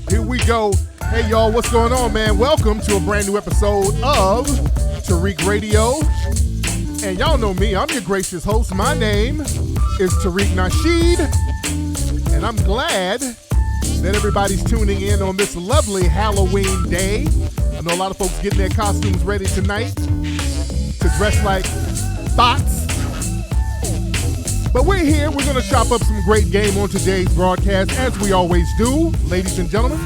Here we go. Hey, y'all, what's going on, man? Welcome to a brand new episode of Tariq Radio. And y'all know me. I'm your gracious host. My name is Tariq Nasheed. And I'm glad that everybody's tuning in on this lovely Halloween day. I know a lot of folks getting their costumes ready tonight to dress like thoughts. But we're here. We're going to chop up some great game on today's broadcast, as we always do, ladies and gentlemen.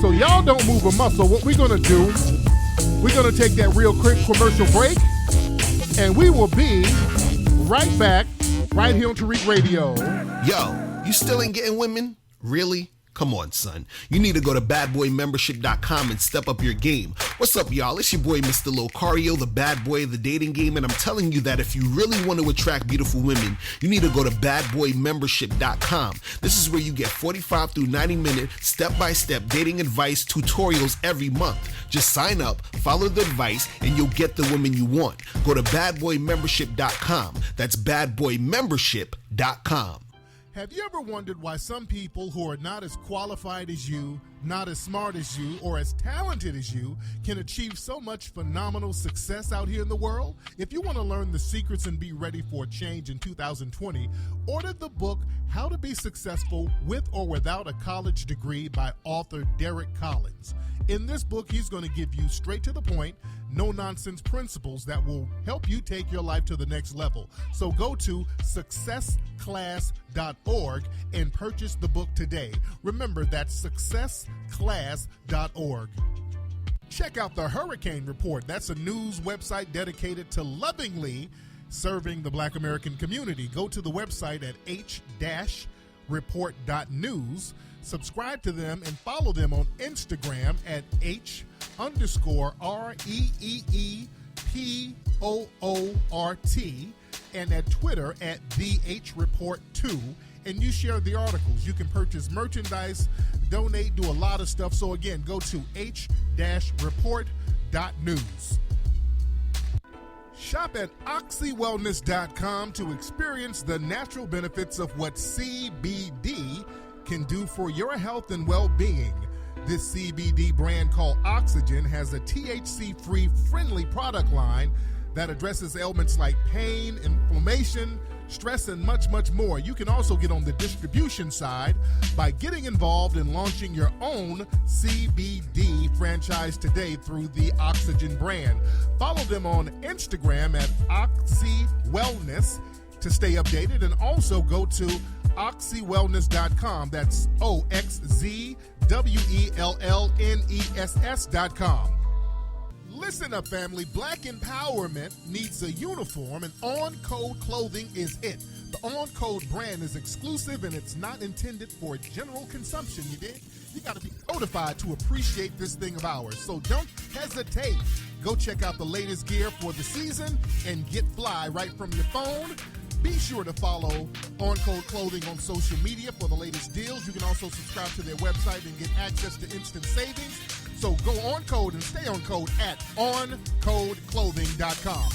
So y'all don't move a muscle. What we're going to do, we're going to take that real quick commercial break, and we will be right back right here on Tariq Radio. Yo, you still ain't getting women? Really? Come on, son. You need to go to badboymembership.com and step up your game. What's up, y'all? It's your boy, Mr. Locario, the bad boy of the dating game, and I'm telling you that if you really want to attract beautiful women, you need to go to badboymembership.com. This is where you get 45 through 90-minute step-by-step dating advice tutorials every month. Just sign up, follow the advice, and you'll get the women you want. Go to badboymembership.com. That's badboymembership.com. Have you ever wondered why some people who are not as qualified as you, not as smart as you, or as talented as you can achieve so much phenomenal success out here in the world? If you want to learn the secrets and be ready for a change in 2020, order the book How to Be Successful With or Without a College Degree by author Derek Collins. In this book, he's going to give you straight to the point, no-nonsense principles that will help you take your life to the next level. So go to successclass.org and purchase the book today. Remember, that's successclass.org. Check out the Hurricane Report. That's a news website dedicated to lovingly serving the Black American community. Go to the website at h-report.news. Subscribe to them and follow them on Instagram at h_REEEPOORT and at Twitter at TheHReport2. And you share the articles. You can purchase merchandise, donate, do a lot of stuff. So again, go to h-report.news. Shop at oxywellness.com to experience the natural benefits of what CBD can do for your health and well-being. This CBD brand called Oxygen has a THC-free friendly product line that addresses ailments like pain, inflammation, stress, and much, much more. You can also get on the distribution side by getting involved in launching your own CBD franchise today through the Oxygen brand. Follow them on Instagram at oxywellness to stay updated, and also go to oxywellness.com. That's oxywellness.com. Listen up, family. Black empowerment needs a uniform, and On Code Clothing is it. The On Code brand is exclusive, and it's not intended for general consumption, you dig? You got to be notified to appreciate this thing of ours, so don't hesitate. Go check out the latest gear for the season and get fly right from your phone. Be sure to follow On Code Clothing on social media for the latest deals. You can also subscribe to their website and get access to instant savings. So go on code and stay on code at oncodeclothing.com.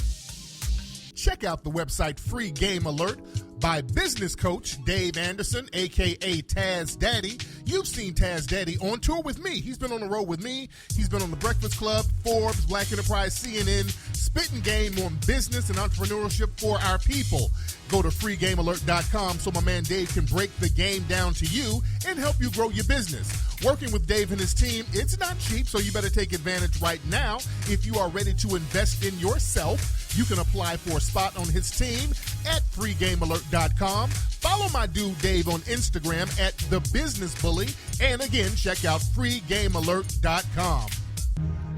Check out the website Free Game Alert by business coach Dave Anderson, a.k.a. Taz Daddy. You've seen Taz Daddy on tour with me. He's been on the road with me. He's been on The Breakfast Club, Forbes, Black Enterprise, CNN, spitting game on business and entrepreneurship for our people. Go to freegamealert.com so my man Dave can break the game down to you and help you grow your business. Working with Dave and his team, it's not cheap, so you better take advantage right now. If you are ready to invest in yourself, you can apply for a spot on his team at freegamealert.com. Follow my dude Dave on Instagram at The Business Bully. And again, check out freegamealert.com.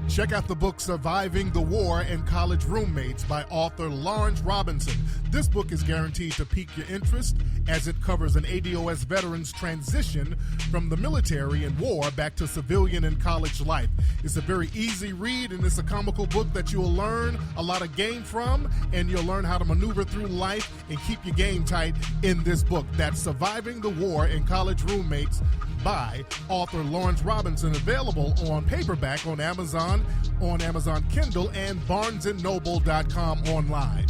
Check out the book Surviving the War and College Roommates by author Lawrence Robinson. This book is guaranteed to pique your interest as it covers an ADOS veteran's transition from the military and war back to civilian and college life. It's a very easy read, and it's a comical book that you'll learn a lot of game from, and you'll learn how to maneuver through life and keep your game tight in this book. That's Surviving the War and College Roommates by author Lawrence Robinson, available on paperback on Amazon Kindle, and barnesandnoble.com online.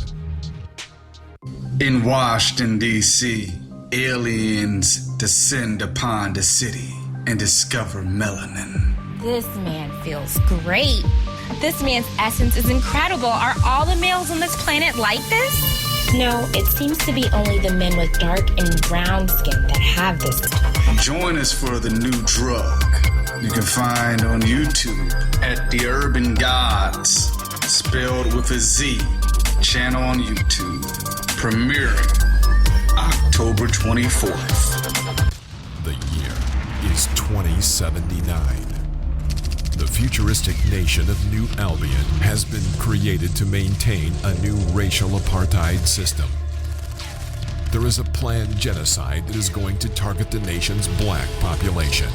In Washington, D.C., aliens descend upon the city and discover melanin. This man feels great. This man's essence is incredible. Are all the males on this planet like this? No, it seems to be only the men with dark and brown skin that have this. Join us for the new drug you can find on YouTube at The Urban Gods, spelled with a Z, channel on YouTube, premiering October 24th. The year is 2079. The futuristic nation of New Albion has been created to maintain a new racial apartheid system. There is a planned genocide that is going to target the nation's black population.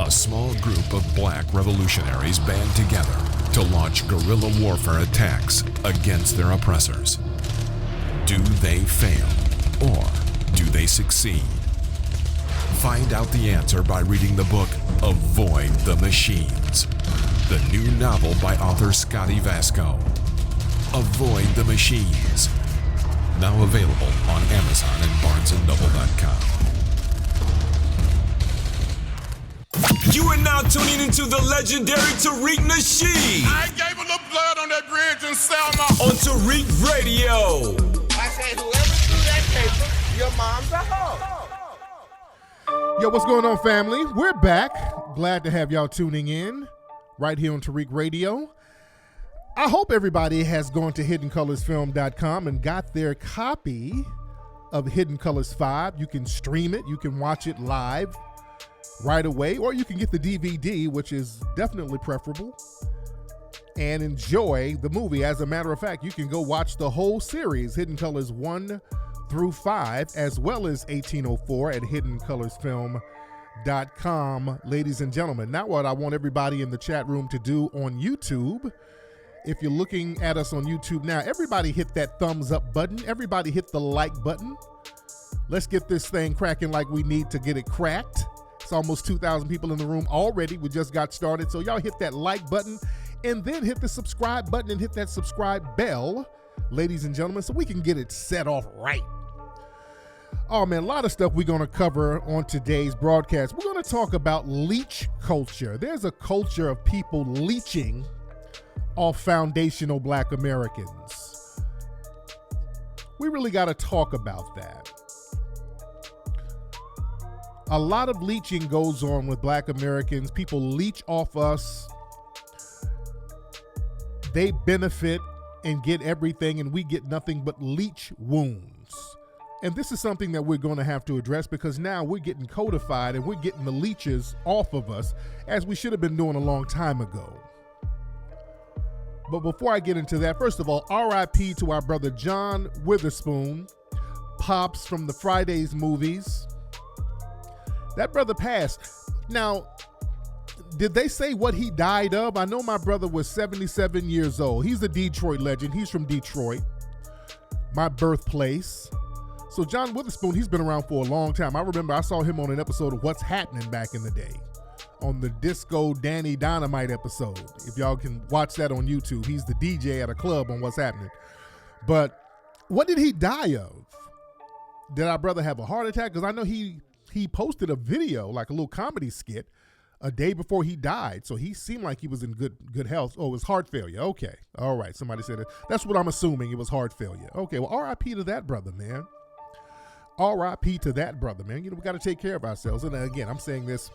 A small group of black revolutionaries band together to launch guerrilla warfare attacks against their oppressors. Do they fail, or do they succeed? Find out the answer by reading the book Avoid the Machines, the new novel by author Scotty Vasco. Avoid the Machines, now available on Amazon and BarnesandNoble.com. You are now tuning into the legendary Tariq Nasheed. I gave a little blood on that bridge in Selma. On Tariq Radio. I say whoever threw that paper, your mom's a hoe. Yo, what's going on, family? We're back. Glad to have y'all tuning in right here on Tariq Radio. I hope everybody has gone to HiddenColorsFilm.com and got their copy of Hidden Colors 5. You can stream it. You can watch it live right away, or you can get the DVD, which is definitely preferable, and enjoy the movie. As a matter of fact, you can go watch the whole series, Hidden Colors 1 through 5, as well as 1804 at HiddenColorsFilm.com, ladies and gentlemen. Now what I want everybody in the chat room to do on YouTube, if you're looking at us on YouTube now, everybody hit that thumbs up button. Everybody hit the like button. Let's get this thing cracking like we need to get it cracked. It's almost 2,000 people in the room already. We just got started. So y'all hit that like button and then hit the subscribe button and hit that subscribe bell, ladies and gentlemen, so we can get it set off right. Oh man, a lot of stuff we're going to cover on today's broadcast. We're going to talk about leech culture. There's a culture of people leeching off foundational black Americans. We really got to talk about that. A lot of leeching goes on with black Americans. People leech off us. They benefit and get everything, and we get nothing but leech wounds. And this is something that we're going to have to address, because now we're getting codified and we're getting the leeches off of us, as we should have been doing a long time ago. But before I get into that, first of all, RIP to our brother John Witherspoon, Pops from the Fridays movies. That brother passed. Now, did they say what he died of? I know my brother was 77 years old. He's a Detroit legend. He's from Detroit, my birthplace. So John Witherspoon, he's been around for a long time. I remember I saw him on an episode of What's Happening back in the day, on the Disco Danny Dynamite episode. If y'all can watch that on YouTube, he's the DJ at a club on What's Happening. But what did he die of? Did our brother have a heart attack? Because I know he posted a video, like a little comedy skit, a day before he died. So he seemed like he was in good health. Oh, it was heart failure. Okay. All right. Somebody said it. That's what I'm assuming. It was heart failure. Okay. Well, RIP to that brother, man. RIP to that brother, man. You know, we got to take care of ourselves. And again, I'm saying this.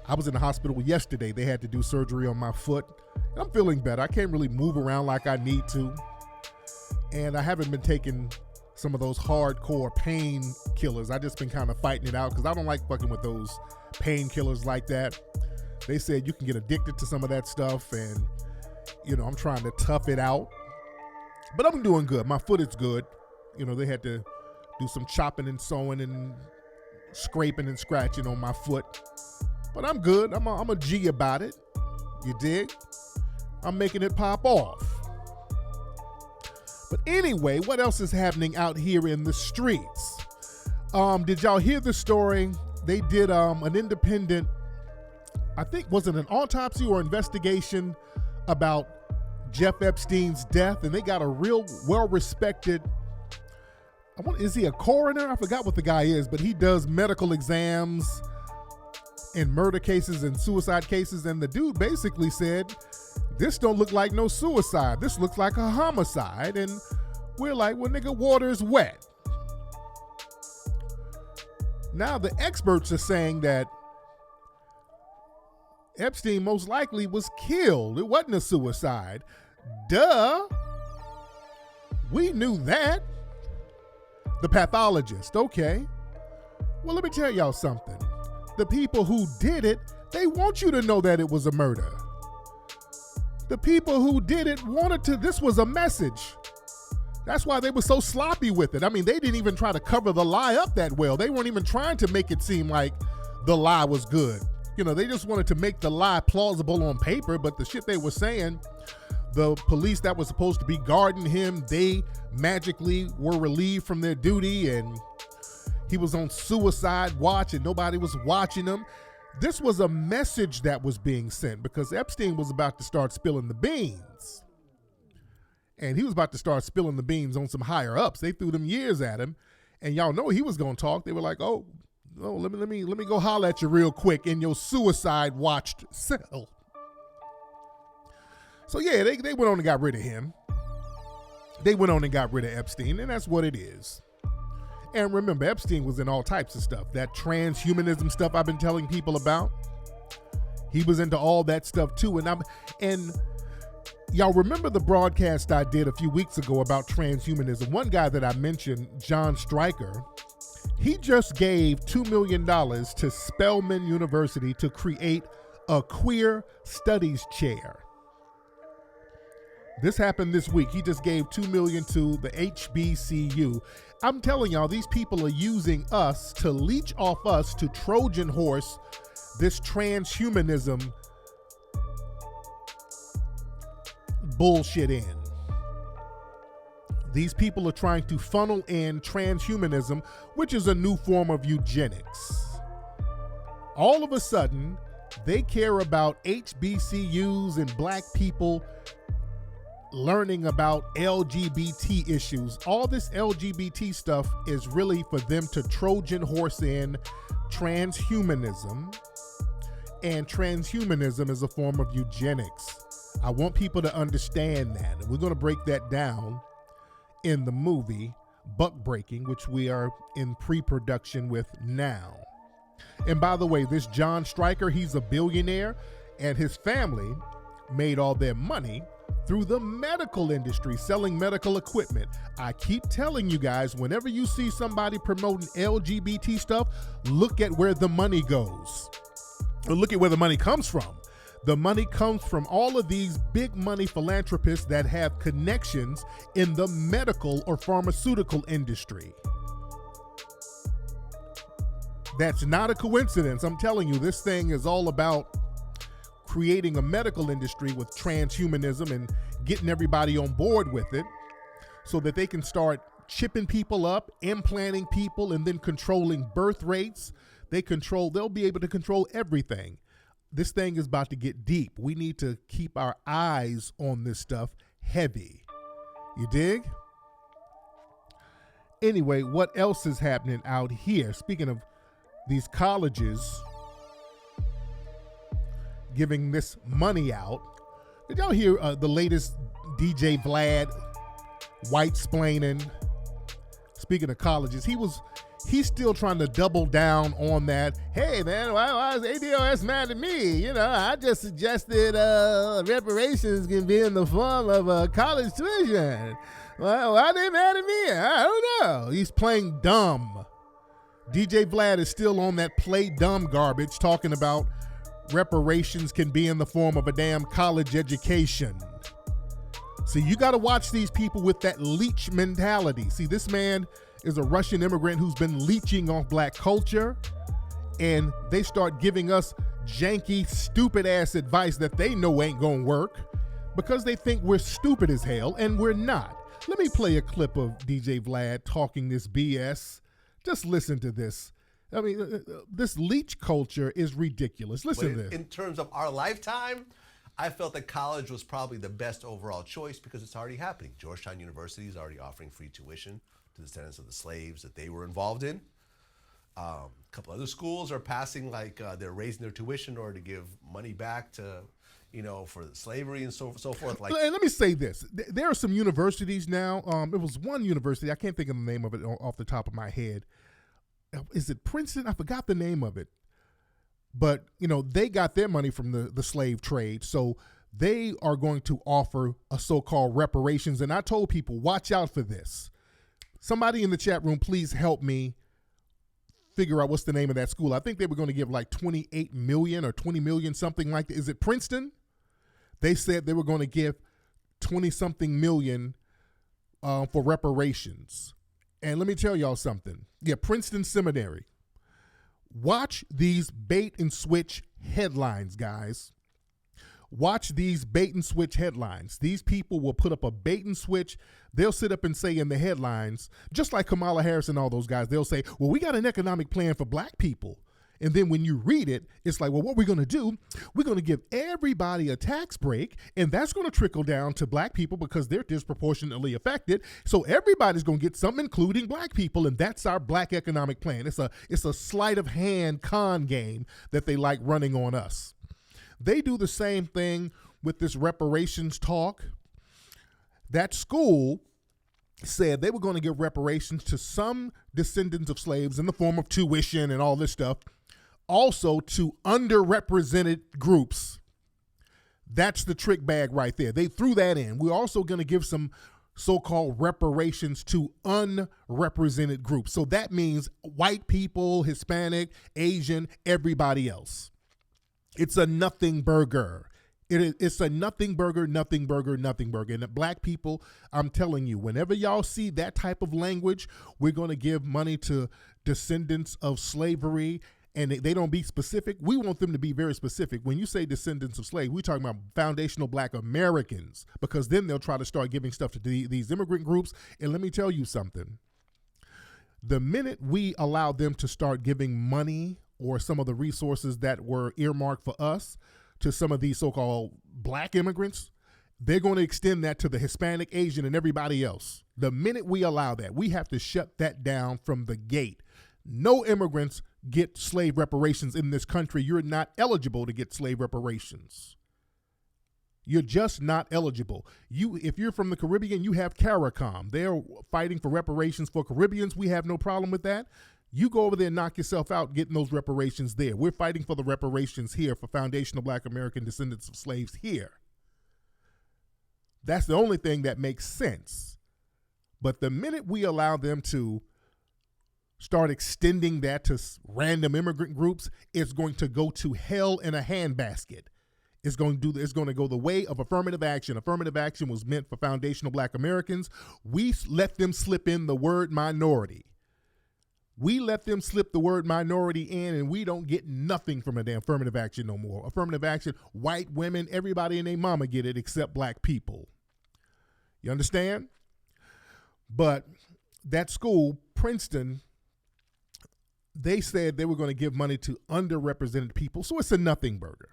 I was in the hospital yesterday. They had to do surgery on my foot. I'm feeling better. I can't really move around like I need to. And I haven't been taking some of those hardcore pain killers. I just been kind of fighting it out because I don't like fucking with those painkillers like that. They said you can get addicted to some of that stuff, and you know, I'm trying to tough it out. But I'm doing good. My foot is good. You know, they had to do some chopping and sewing and scraping and scratching on my foot. But I'm good. I'm a G about it. You dig? I'm making it pop off. But anyway, what else is happening out here in the streets? Did y'all hear the story? They did an independent, I think, was it an autopsy or investigation about Jeff Epstein's death? And they got a real well-respected, is he a coroner? I forgot what the guy is, but he does medical exams, in murder cases and suicide cases, and the dude basically said, this don't look like no suicide. This looks like a homicide. And we're like, well, nigga, water is wet. Now the experts are saying that Epstein most likely was killed. It wasn't a suicide. Duh. We knew that. The pathologist, okay. Well, let me tell y'all something. The people who did it, they want you to know that it was a murder. The people who did it wanted to, this was a message. That's why they were so sloppy with it. I mean, they didn't even try to cover the lie up that well. They weren't even trying to make it seem like the lie was good. You know, they just wanted to make the lie plausible on paper, but the shit they were saying, the police that was supposed to be guarding him, they magically were relieved from their duty, and he was on suicide watch and nobody was watching him. This was a message that was being sent because Epstein was about to start spilling the beans. And he was about to start spilling the beans on some higher ups. They threw them years at him, and y'all know he was going to talk. They were like, oh, let me go holler at you real quick in your suicide watched cell. So yeah, they went on and got rid of him. They went on and got rid of Epstein, and that's what it is. And remember, Epstein was in all types of stuff. That transhumanism stuff I've been telling people about. He was into all that stuff too. And y'all remember the broadcast I did a few weeks ago about transhumanism? One guy that I mentioned, John Stryker, he just gave $2 million to Spelman University to create a queer studies chair. This happened this week. He just gave $2 million to the HBCU. I'm telling y'all, these people are using us to leech off us to Trojan horse this transhumanism bullshit in. These people are trying to funnel in transhumanism, which is a new form of eugenics. All of a sudden, they care about HBCUs and black people learning about LGBT issues. All this LGBT stuff is really for them to Trojan horse in transhumanism, and transhumanism is a form of eugenics. I want people to understand that, and we're going to break that down in the movie Buck Breaking, which we are in pre-production with now. And by the way, this John Stryker, he's a billionaire, and his family made all their money through the medical industry, selling medical equipment. I keep telling you guys, whenever you see somebody promoting LGBT stuff, look at where the money goes. Or look at where the money comes from. The money comes from all of these big money philanthropists that have connections in the medical or pharmaceutical industry. That's not a coincidence. I'm telling you, this thing is all about creating a medical industry with transhumanism and getting everybody on board with it so that they can start chipping people up, implanting people, and then controlling birth rates. They'll be able to control everything. This thing is about to get deep. We need to keep our eyes on this stuff heavy. You dig? Anyway, what else is happening out here? Speaking of these colleges giving this money out. Did y'all hear the latest DJ Vlad white-splaining? Speaking of colleges, he's still trying to double down on that. Hey man, why is ADOS mad at me? You know, I just suggested reparations can be in the form of college tuition. Well, why are they mad at me? I don't know. He's playing dumb. DJ Vlad is still on that play dumb garbage, talking about reparations can be in the form of a damn college education. See, you got to watch these people with that Leech mentality. See, this man is a Russian immigrant who's been leeching off black culture, and they start giving us janky, stupid-ass advice that they know ain't gonna work because they think we're stupid as hell, and we're not. Let me play a clip of DJ Vlad talking this BS. Just listen to this. I mean, this leech culture is ridiculous. Listen to this. In terms of our lifetime, I felt that college was probably the best overall choice because it's already happening. Georgetown University is already offering free tuition to the descendants of the slaves that they were involved in. A couple other schools are passing they're raising their tuition in order to give money back to, for slavery and so forth. And let me say this: there are some universities now. It was one university, I can't think of the name of it off the top of my head. Is it Princeton? I forgot the name of it. But they got their money from the slave trade, so they are going to offer a so-called reparations. And I told people, watch out for this. Somebody in the chat room, please help me figure out what's the name of that school. I think they were going to give like 28 million or 20 million, something like that. Is it Princeton? They said they were going to give 20-something million for reparations. And let me tell y'all something. Yeah, Princeton Seminary. Watch these bait and switch headlines, guys. Watch these bait and switch headlines. These people will put up a bait and switch. They'll sit up and say in the headlines, just like Kamala Harris and all those guys, they'll say, well, we got an economic plan for black people. And then when you read it, it's like, well, what we're going to do, we're going to give everybody a tax break, and that's going to trickle down to black people because they're disproportionately affected. So everybody's going to get something, including black people, and that's our black economic plan. It's a sleight of hand con game that they like running on us. They do the same thing with this reparations talk. That school said they were going to give reparations to some descendants of slaves in the form of tuition and all this stuff, also to underrepresented groups. That's the trick bag right there. They threw that in. We're also going to give some so-called reparations to unrepresented groups. So that means white people, Hispanic, Asian, everybody else. It's a nothing burger. It's a nothing burger, nothing burger, nothing burger. And the black people, I'm telling you, whenever y'all see that type of language, we're going to give money to descendants of slavery, and they don't be specific. We want them to be very specific. When you say descendants of slavery, we're talking about foundational black Americans, because then they'll try to start giving stuff to these immigrant groups. And let me tell you something. The minute we allow them to start giving money or some of the resources that were earmarked for us to some of these so-called black immigrants, they're going to extend that to the Hispanic, Asian, and everybody else. The minute we allow that, we have to shut that down from the gate. No immigrants get slave reparations in this country. You're not eligible to get slave reparations. You're just not eligible. If you're from the Caribbean, you have CARICOM. They're fighting for reparations for Caribbeans. We have no problem with that. You go over there and knock yourself out getting those reparations there. We're fighting for the reparations here for foundational black American descendants of slaves here. That's the only thing that makes sense. But the minute we allow them to start extending that to random immigrant groups, it's going to go to hell in a handbasket. It's going to go the way of affirmative action. Affirmative action was meant for foundational black Americans. We let them slip in the word minority. We let them slip the word minority in, and we don't get nothing from a damn affirmative action no more. Affirmative action, white women, everybody and their mama get it except black people. You understand? But that school, Princeton, they said they were going to give money to underrepresented people. So it's a nothing burger.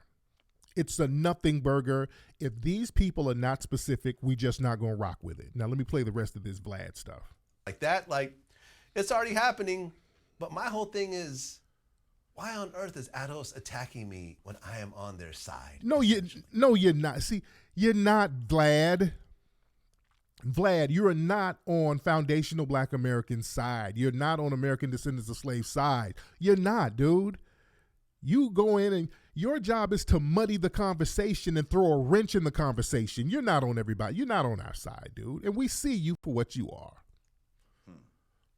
It's a nothing burger. If these people are not specific, we just not going to rock with it. Now, let me play the rest of this Vlad stuff. Like that, it's already happening, but my whole thing is, why on earth is Atos attacking me when I am on their side? No, you're not. See, you're not, Vlad. Vlad, you're not on foundational black American side. You're not on American descendants of slaves side. You're not, dude. You go in and your job is to muddy the conversation and throw a wrench in the conversation. You're not on everybody. You're not on our side, dude. And we see you for what you are.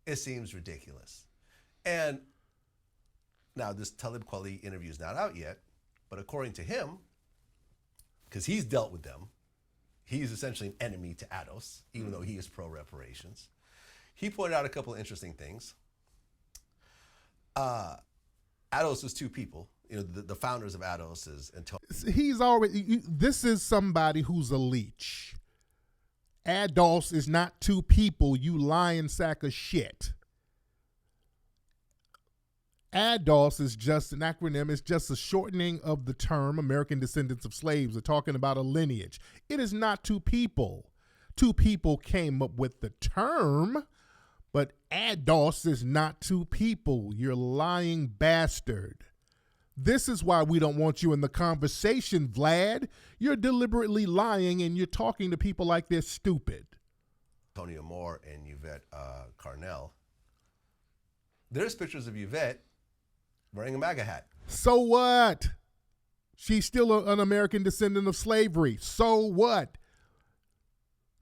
It seems ridiculous. And now this Talib Kweli interview is not out yet, but according to him, because he's dealt with them, he's essentially an enemy to Atos, even though he is pro-reparations. He pointed out a couple of interesting things. Atos was two people. The founders of Atos is Antonio. He's already, this is somebody who's a leech. Ados is not two people, you lying sack of shit. Ados is just an acronym. It's just a shortening of the term American descendants of slaves. We're talking about a lineage. It is not two people. Two people came up with the term, But ADOS is not two people. You're lying bastard. This is why we don't want you in the conversation, Vlad. You're deliberately lying and you're talking to people like they're stupid. Antonio Moore and Yvette Carnell. There's pictures of Yvette wearing a MAGA hat. So what? She's still an American descendant of slavery. So what?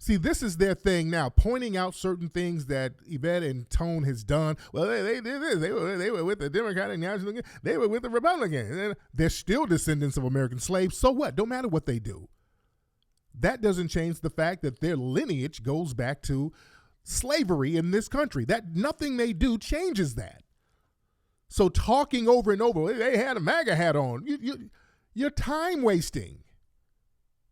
See, this is their thing now, pointing out certain things that Yvette and Tone has done. Well, they did this. They were with the Democratic National. They were with the Republican. They're still descendants of American slaves. So what? Don't matter what they do. That doesn't change the fact that their lineage goes back to slavery in this country. That nothing they do changes that. So talking over and over, they had a MAGA hat on. You're time wasting.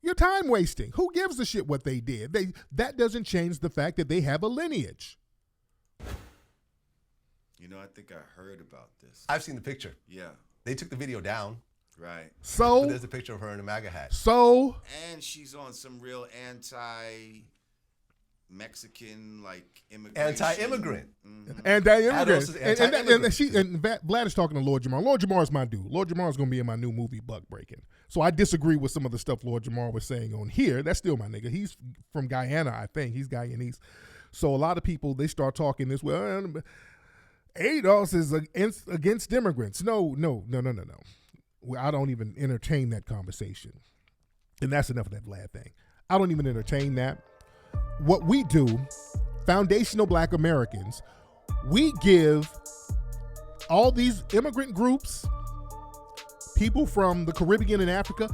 You're time wasting. Who gives a shit what they did? That doesn't change the fact that they have a lineage. You know, I think I heard about this. I've seen the picture. Yeah. They took the video down. Right. So but there's a picture of her in a MAGA hat. So and she's on some real anti-Mexican immigration. Anti-immigrant. Mm-hmm. Anti-immigrant. Anti-immigrant. And Vlad is talking to Lord Jamar. Lord Jamar is my dude. Lord Jamar is going to be in my new movie, Buck Breaking. So I disagree with some of the stuff Lord Jamar was saying on here. That's still my nigga. He's from Guyana, I think. He's Guyanese. So a lot of people, they start talking this, well, ADOS is against immigrants. No. I don't even entertain that conversation. And that's enough of that Vlad thing. I don't even entertain that. What we do, foundational Black Americans, we give all these immigrant groups, people from the Caribbean and Africa,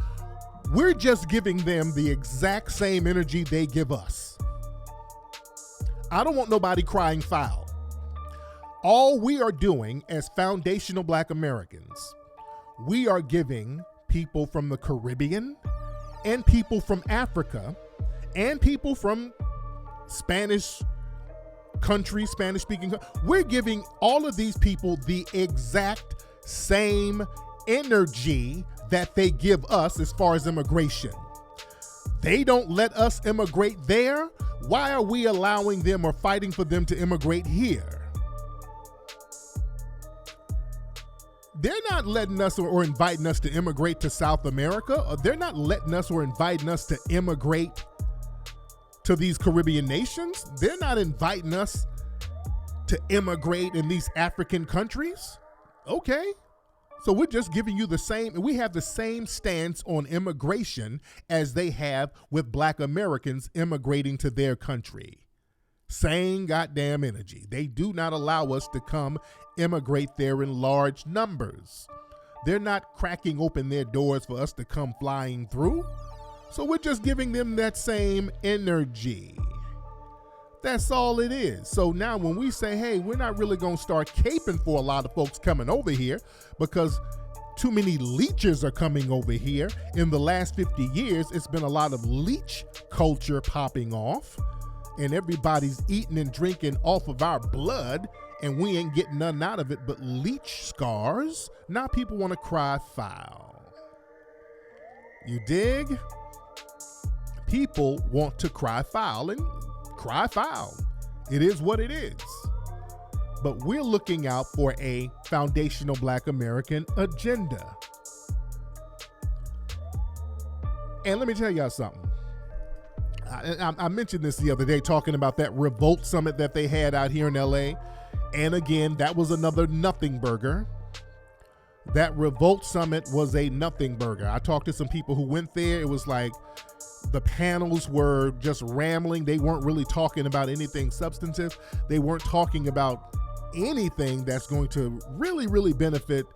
we're just giving them the exact same energy they give us. I don't want nobody crying foul. All we are doing as foundational Black Americans, we are giving people from the Caribbean and people from Africa and people from Spanish countries, Spanish-speaking, we're giving all of these people the exact same energy that they give us as far as immigration. They don't let us immigrate there. Why are we allowing them or fighting for them to immigrate here? They're not letting us or inviting us to immigrate to South America. Or they're not letting us or inviting us to immigrate to these Caribbean nations. They're not inviting us to immigrate in these African countries. Okay. So we're just giving you the same, we have the same stance on immigration as they have with Black Americans immigrating to their country. Same goddamn energy. They do not allow us to come immigrate there in large numbers. They're not cracking open their doors for us to come flying through. So we're just giving them that same energy. That's all it is. So now when we say, hey, we're not really going to start caping for a lot of folks coming over here because too many leechers are coming over here. In the last 50 years, it's been a lot of leech culture popping off, and everybody's eating and drinking off of our blood, and we ain't getting nothing out of it but leech scars. Now people want to cry foul. You dig? People want to cry foul, and cry foul. It is what it is. But we're looking out for a foundational Black American agenda. And let me tell y'all something. I mentioned this the other day talking about that Revolt Summit that they had out here in LA. And again, that was another nothing burger. That Revolt Summit was a nothing burger. I talked to some people who went there. It was like the panels were just rambling. They weren't really talking about anything substantive. They weren't talking about anything that's going to really, really benefit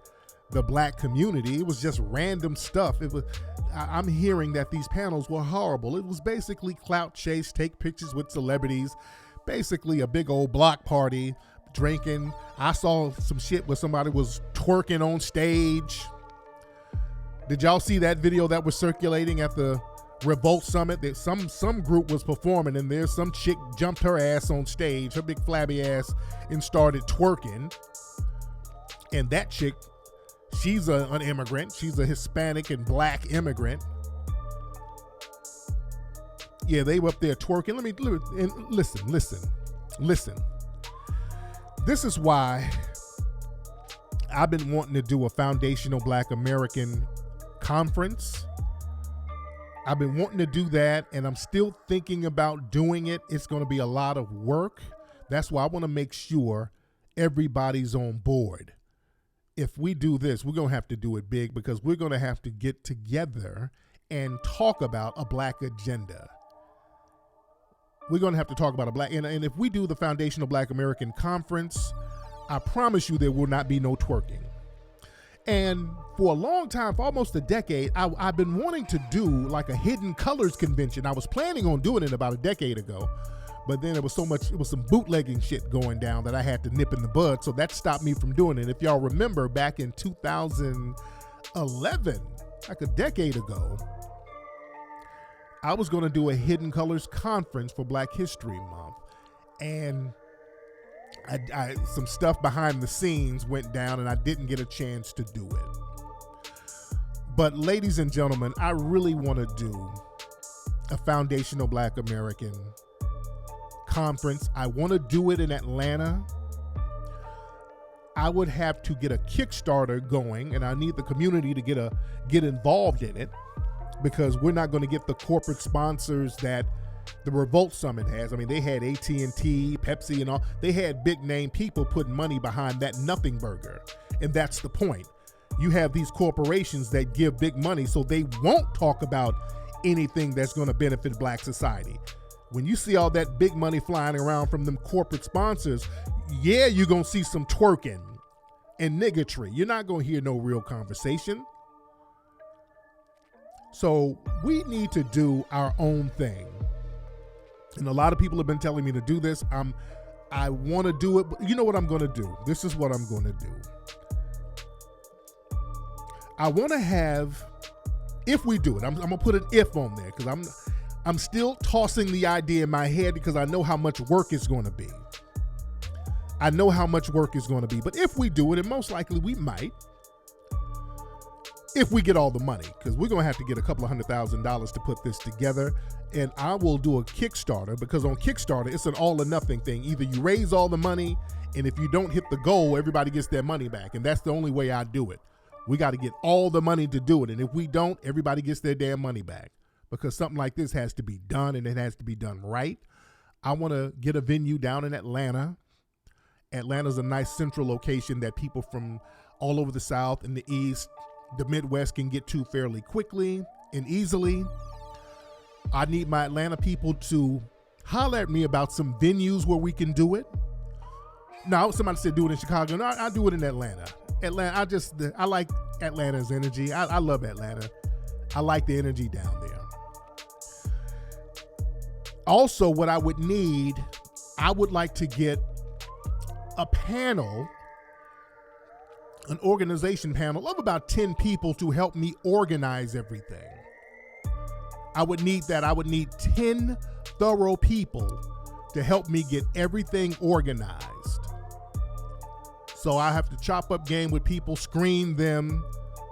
the Black community. It was just random stuff. I'm hearing that these panels were horrible. It was basically clout chase, take pictures with celebrities, basically a big old block party, drinking. I saw some shit where somebody was twerking on stage. Did y'all see that video that was circulating at the Revolt Summit? That some group was performing, and there's some chick jumped her ass on stage, her big flabby ass, and started twerking. And that chick, she's an immigrant. She's a Hispanic and Black immigrant. Yeah, they were up there twerking. Let me listen. This is why I've been wanting to do a Foundational Black American conference. I've been wanting to do that, and I'm still thinking about doing it. It's going to be a lot of work. That's why I want to make sure everybody's on board. If we do this, we're going to have to do it big, because we're going to have to get together and talk about a black agenda. We're going to have to talk about a black, and if we do the Foundational Black American Conference, I promise you there will not be no twerking. And for a long time, for almost a decade, I've been wanting to do like a Hidden Colors convention. I was planning on doing it about a decade ago, but then it was some bootlegging shit going down that I had to nip in the bud. So that stopped me from doing it. If y'all remember, back in 2011, like a decade ago, I was going to do a Hidden Colors conference for Black History Month. And some stuff behind the scenes went down, and I didn't get a chance to do it. But ladies and gentlemen, I really want to do a Foundational Black American conference. I want to do it in Atlanta. I would have to get a Kickstarter going, and I need the community to get involved in it, because we're not going to get the corporate sponsors that the Revolt Summit has. I mean, they had AT&T, Pepsi, and all. They had big name people putting money behind that nothing burger. And that's the point. You have these corporations that give big money, so they won't talk about anything that's going to benefit Black society. When you see all that big money flying around from them corporate sponsors, yeah, you're going to see some twerking and niggotry. You're not going to hear no real conversation. So we need to do our own thing. And a lot of people have been telling me to do this. I want to do it, but you know what I'm going to do? This is what I'm going to do. I want to have, if we do it, I'm going to put an if on there, because I'm still tossing the idea in my head, because I know how much work it's going to be. I know how much work it's going to be. But if we do it, and most likely we might, if we get all the money, because we're going to have to get a couple of $100,000 to put this together. And I will do a Kickstarter, because on Kickstarter, it's an all or nothing thing. Either you raise all the money, and if you don't hit the goal, everybody gets their money back. And that's the only way I do it. We got to get all the money to do it. And if we don't, everybody gets their damn money back, because something like this has to be done, and it has to be done right. I want to get a venue down in Atlanta. Atlanta's a nice central location that people from all over the South and the East, the Midwest can get to fairly quickly and easily. I need my Atlanta people to holler at me about some venues where we can do it. No, somebody said do it in Chicago. No, I do it in Atlanta. I like Atlanta's energy. I love Atlanta. I like the energy down there. Also, what I would need, I would like to get a panel, an organization panel of about 10 people to help me organize everything. I would need that. I would need 10 thorough people to help me get everything organized. So I have to chop up game with people, screen them,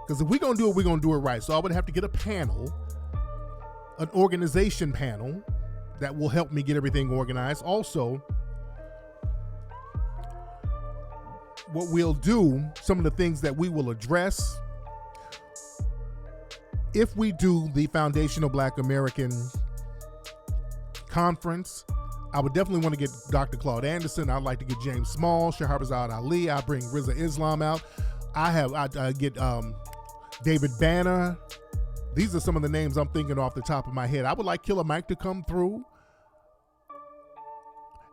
because if we're going to do it, we're going to do it right. So I would have to get a panel, an organization panel that will help me get everything organized. Also, what we'll do, some of the things that we will address, if we do the Foundational Black American Conference, I would definitely want to get Dr. Claude Anderson. I'd like to get James Small, Shahrazad Ali. I bring Riza Islam out. I get David Banner. These are some of the names I'm thinking off the top of my head. I would like Killer Mike to come through.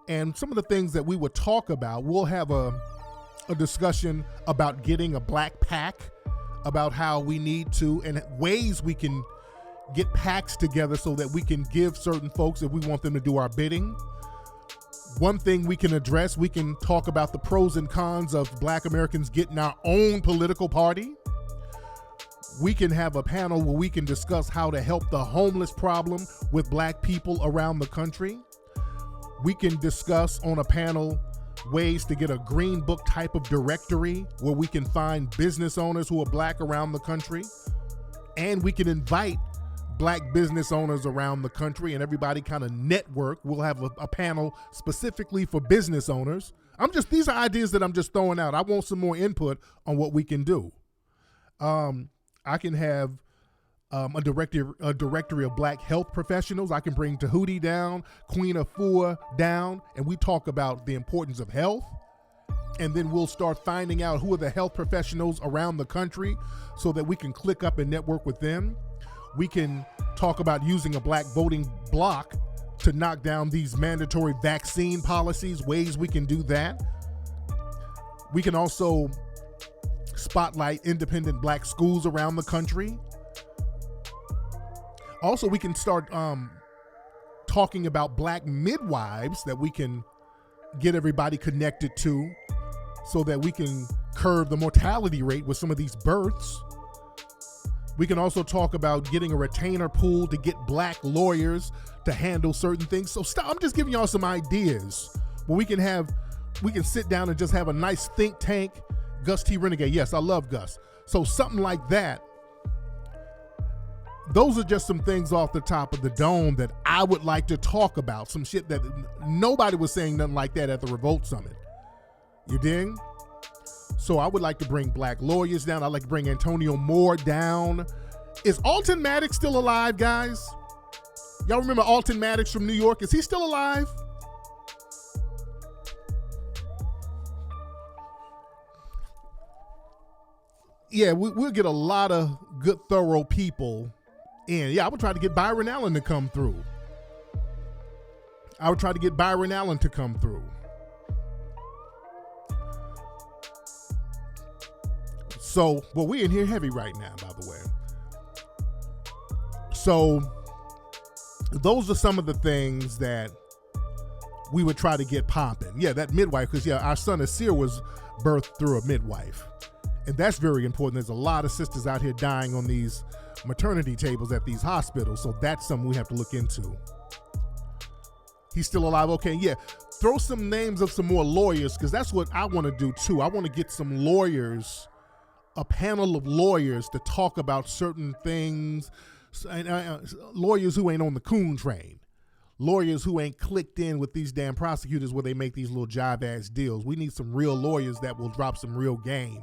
And some of the things that we would talk about, we'll have a discussion about getting a black pack, about how we need to, and ways we can get packs together so that we can give certain folks if we want them to do our bidding. One thing we can address, we can talk about the pros and cons of Black Americans getting our own political party. We can have a panel where we can discuss how to help the homeless problem with Black people around the country. We can discuss on a panel ways to get a green book type of directory where we can find business owners who are Black around the country. And we can invite Black business owners around the country and everybody kind of network. We'll have a panel specifically for business owners These are ideas that I'm just throwing out. I want some more input on what we can do. I can have a directory of black health professionals. I can bring Tahuti down, Queen Afua down, and we talk about the importance of health. And then we'll start finding out who are the health professionals around the country so that we can click up and network with them. We can talk about using a black voting bloc to knock down these mandatory vaccine policies, ways we can do that. We can also spotlight independent black schools around the country. Also, we can start talking about black midwives that we can get everybody connected to so that we can curb the mortality rate with some of these births. We can also talk about getting a retainer pool to get black lawyers to handle certain things. So I'm just giving y'all some ideas where we can sit down and just have a nice think tank. Gus T. Renegade. Yes, I love Gus. So something like that. Those are just some things off the top of the dome that I would like to talk about. Some shit that nobody was saying nothing like that at the Revolt Summit. You dig? So I would like to bring black lawyers down. I'd like to bring Antonio Moore down. Is Alton Maddox still alive, guys? Y'all remember Alton Maddox from New York? Is he still alive? Yeah, we'll get a lot of good, thorough people in. Yeah, I would try to get Byron Allen to come through. So, well, we're in here heavy right now, by the way. So, those are some of the things that we would try to get popping. Yeah, that midwife, because, yeah, our son Asir was birthed through a midwife. And that's very important. There's a lot of sisters out here dying on these maternity tables at these hospitals. So that's something we have to look into. He's still alive. Okay, yeah. Throw some names of some more lawyers, because that's what I want to do too. I want to get some lawyers, a panel of lawyers to talk about certain things. Lawyers who ain't on the coon train. Lawyers who ain't clicked in with these damn prosecutors where they make these little jive ass deals. We need some real lawyers that will drop some real game.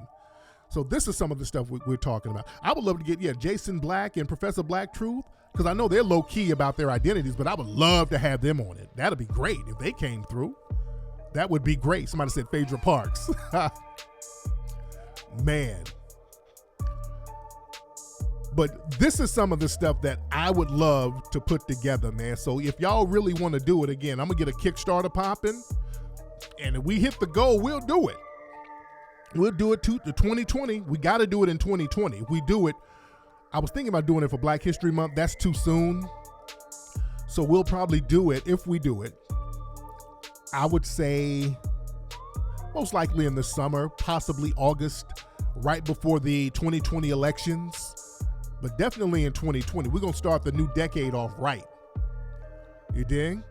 So this is some of the stuff we're talking about. I would love to get, Jason Black and Professor Black Truth, because I know they're low key about their identities, but I would love to have them on it. That'd be great if they came through. That would be great. Somebody said Phaedra Parks. Man. But this is some of the stuff that I would love to put together, man. So if y'all really want to do it, again, I'm going to get a Kickstarter popping. And if we hit the goal, we'll do it. We'll do it to 2020. We got to do it in 2020. If we do it, I was thinking about doing it for Black History Month. That's too soon. So we'll probably do it. If we do it, I would say most likely in the summer, possibly August, right before the 2020 elections. But definitely in 2020. We're going to start the new decade off right. You dig?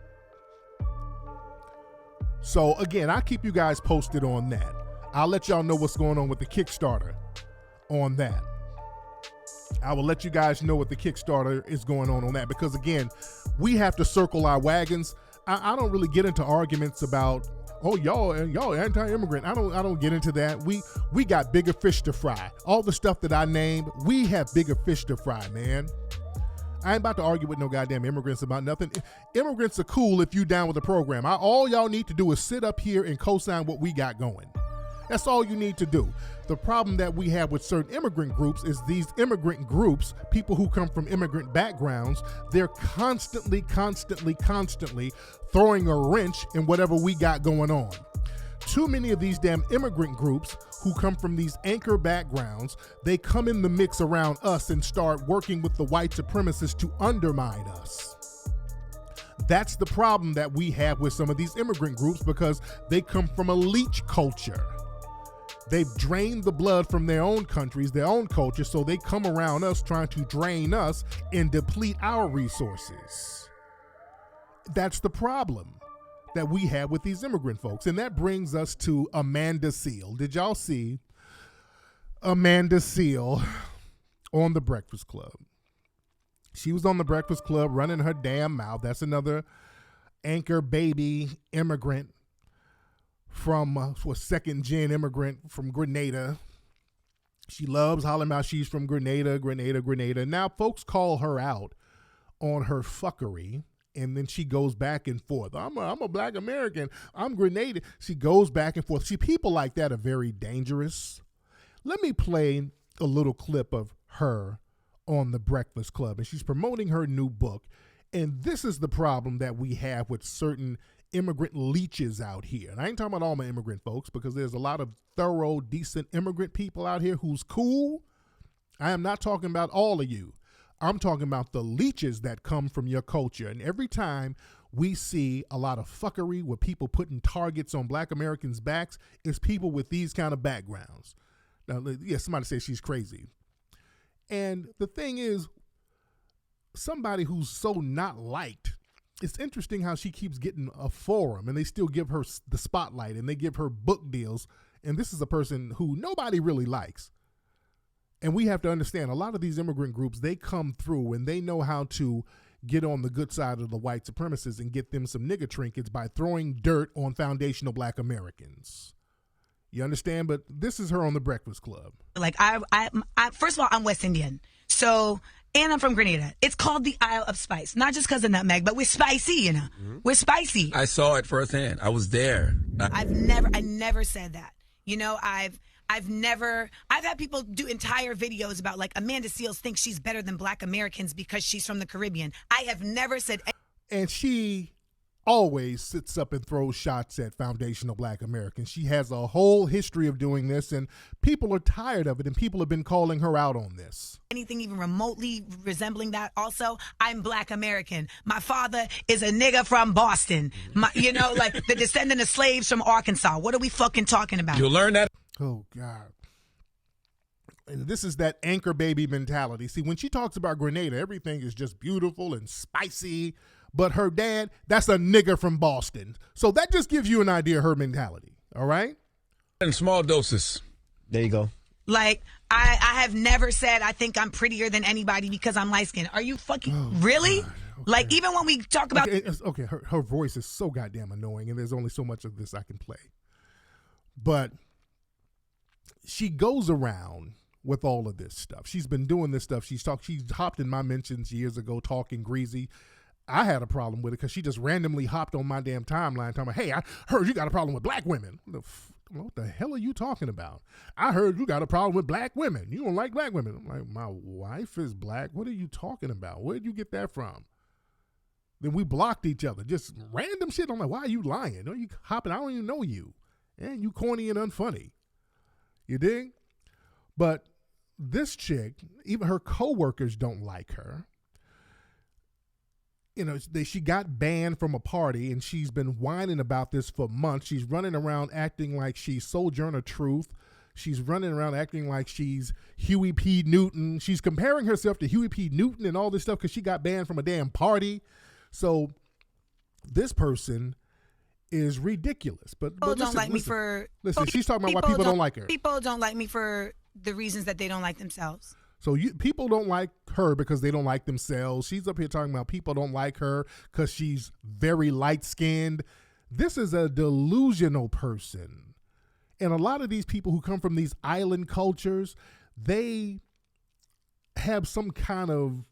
So again, I'll keep you guys posted on that. I'll let y'all know what's going on with the Kickstarter on that. I will let you guys know what the Kickstarter is going on that, because again, we have to circle our wagons. I don't really get into arguments about, oh, y'all anti-immigrant. I don't get into that. We got bigger fish to fry. All the stuff that I named, we have bigger fish to fry, man. I ain't about to argue with no goddamn immigrants about nothing. Immigrants are cool if you down with the program. All y'all need to do is sit up here and co-sign what we got going. That's all you need to do. The problem that we have with certain immigrant groups is these immigrant groups, people who come from immigrant backgrounds, they're constantly throwing a wrench in whatever we got going on. Too many of these damn immigrant groups who come from these anchor backgrounds, they come in the mix around us and start working with the white supremacists to undermine us. That's the problem that we have with some of these immigrant groups, because they come from a leech culture. They've drained the blood from their own countries, their own culture, so they come around us trying to drain us and deplete our resources. That's the problem that we have with these immigrant folks. And that brings us to Amanda Seale. Did y'all see Amanda Seale on The Breakfast Club? She was on The Breakfast Club running her damn mouth. That's another anchor baby immigrant from for a second-gen immigrant from Grenada. She loves hollering about she's from Grenada. Now folks call her out on her fuckery, and then she goes back and forth. I'm a black American. I'm Grenada. She goes back and forth. See, people like that are very dangerous. Let me play a little clip of her on The Breakfast Club, and she's promoting her new book. And this is the problem that we have with certain immigrant leeches out here. And I ain't talking about all my immigrant folks, because there's a lot of thorough, decent immigrant people out here who's cool. I am not talking about all of you. I'm talking about the leeches that come from your culture. And every time we see a lot of fuckery with people putting targets on black Americans' backs, it's people with these kind of backgrounds. Now, yeah, somebody says she's crazy. And the thing is, somebody who's so not liked, it's interesting how she keeps getting a forum and they still give her the spotlight and they give her book deals. And this is a person who nobody really likes. And we have to understand a lot of these immigrant groups, they come through and they know how to get on the good side of the white supremacists and get them some nigger trinkets by throwing dirt on foundational black Americans. You understand? But this is her on The Breakfast Club. Like I first of all, I'm West Indian. So, and I'm from Grenada. It's called the Isle of Spice. Not just because of nutmeg, but we're spicy, you know. Mm-hmm. We're spicy. I saw it firsthand. I was there. I never said that. You know, I've had people do entire videos about like Amanda Seales thinks she's better than black Americans because she's from the Caribbean. I have never said. And she always sits up and throws shots at foundational black Americans. She has a whole history of doing this, and people are tired of it, and people have been calling her out on this. Anything even remotely resembling that. Also, I'm black American. My father is a nigga from Boston. You know, like the descendant of slaves from Arkansas. What are we fucking talking about? You'll learn that. Oh, God. And this is that anchor baby mentality. See, when she talks about Grenada, everything is just beautiful and spicy. But her dad, that's a nigger from Boston. So that just gives you an idea of her mentality. All right? In small doses. There you go. Like, I have never said I think I'm prettier than anybody because I'm light-skinned. Are you fucking really? Okay. Like, even when we talk about... Okay, her voice is so goddamn annoying, and there's only so much of this I can play. But she goes around with all of this stuff. She's been doing this stuff. She's hopped in my mentions years ago talking greasy. I had a problem with it because she just randomly hopped on my damn timeline talking about, hey, I heard you got a problem with black women. What the hell are you talking about? I heard you got a problem with black women. You don't like black women. I'm like, my wife is black. What are you talking about? Where did you get that from? Then we blocked each other. Just random shit. I'm like, why are you lying? Are you hopping? I don't even know you. And you corny and unfunny. You dig? But this chick, even her coworkers don't like her. You know, she got banned from a party, and she's been whining about this for months. She's running around acting like she's Sojourner Truth. She's running around acting like she's Huey P. Newton. She's comparing herself to Huey P. Newton and all this stuff because she got banned from a damn party. So this person is ridiculous. But people don't like me for... Listen, she's talking about why people don't like her. People don't like me for the reasons that they don't like themselves. So people don't like her because they don't like themselves. She's up here talking about people don't like her because she's very light-skinned. This is a delusional person. And a lot of these people who come from these island cultures, they have some kind of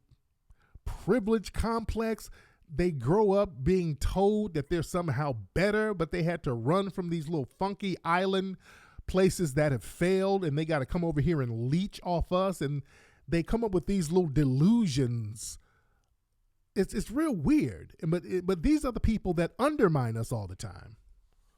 privilege complex. They grow up being told that they're somehow better, but they had to run from these little funky island places that have failed, and they got to come over here and leech off us, and they come up with these little delusions. It's real weird, but these are the people that undermine us all the time.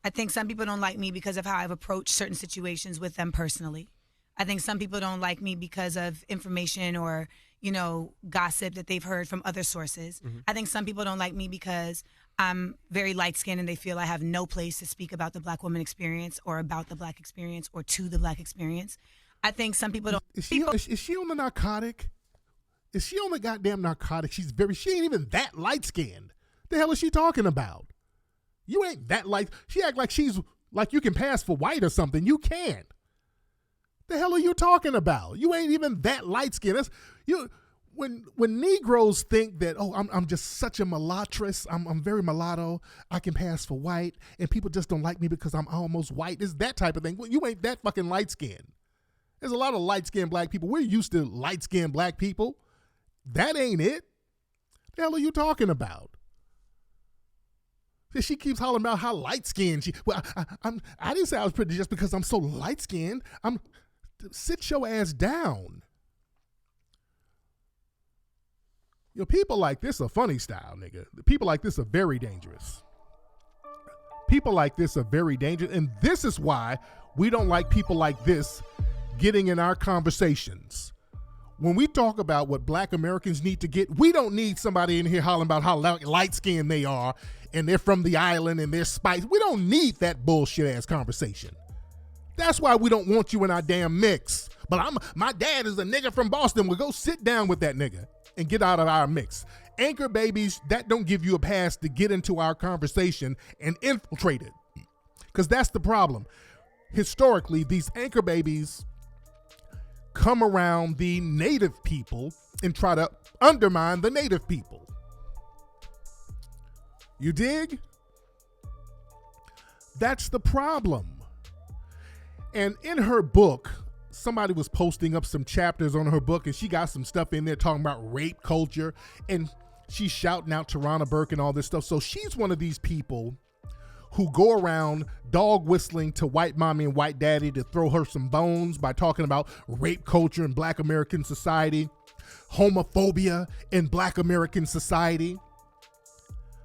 I think some people don't like me because of how I've approached certain situations with them personally. I think some people don't like me because of information or, you know, gossip that they've heard from other sources. Mm-hmm. I think some people don't like me because I'm very light-skinned and they feel I have no place to speak about the black woman experience or about the black experience or to the black experience. I think some people don't... Is she on the narcotic? Is she on the goddamn narcotic? She ain't even that light-skinned. The hell is she talking about? You ain't that light. She act like she's like you can pass for white or something. You can't. The hell are you talking about? You ain't even that light-skinned. when Negroes think that, oh, I'm just such a mulattress, I'm very mulatto, I can pass for white, and people just don't like me because I'm almost white. It's that type of thing. Well, you ain't that fucking light skinned. There's a lot of light skinned black people. We're used to light skinned black people. That ain't it. The hell are you talking about? She keeps hollering about how light skinned she. Well, I didn't say I was pretty just because I'm so light skinned. Sit your ass down. You know, people like this are funny style, nigga. People like this are very dangerous. People like this are very dangerous. And this is why we don't like people like this getting in our conversations. When we talk about what black Americans need to get, we don't need somebody in here hollering about how light-skinned they are and they're from the island and they're spice. We don't need that bullshit-ass conversation. That's why we don't want you in our damn mix. But my dad is a nigga from Boston. Well, go sit down with that nigga and get out of our mix. Anchor babies, that don't give you a pass to get into our conversation and infiltrate it. Because that's the problem. Historically, these anchor babies come around the native people and try to undermine the native people. You dig? That's the problem. And in her book, somebody was posting up some chapters on her book, and she got some stuff in there talking about rape culture, and she's shouting out Tarana Burke and all this stuff. So she's one of these people who go around dog whistling to white mommy and white daddy to throw her some bones by talking about rape culture in black American society, homophobia in black American society.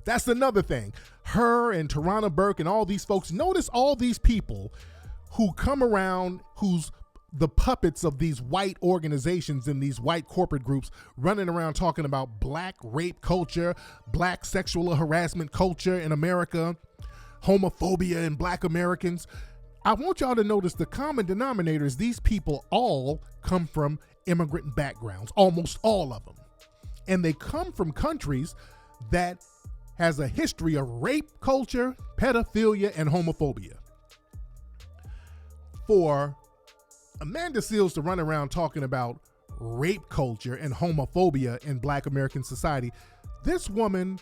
That's another thing. Her and Tarana Burke and all these folks, notice all these people who come around, who's the puppets of these white organizations and these white corporate groups running around talking about black rape culture, black sexual harassment culture in America, homophobia in black Americans. I want y'all to notice the common denominator is these people all come from immigrant backgrounds, almost all of them. And they come from countries that has a history of rape culture, pedophilia, and homophobia. For Amanda Seales to run around talking about rape culture and homophobia in black American society, this woman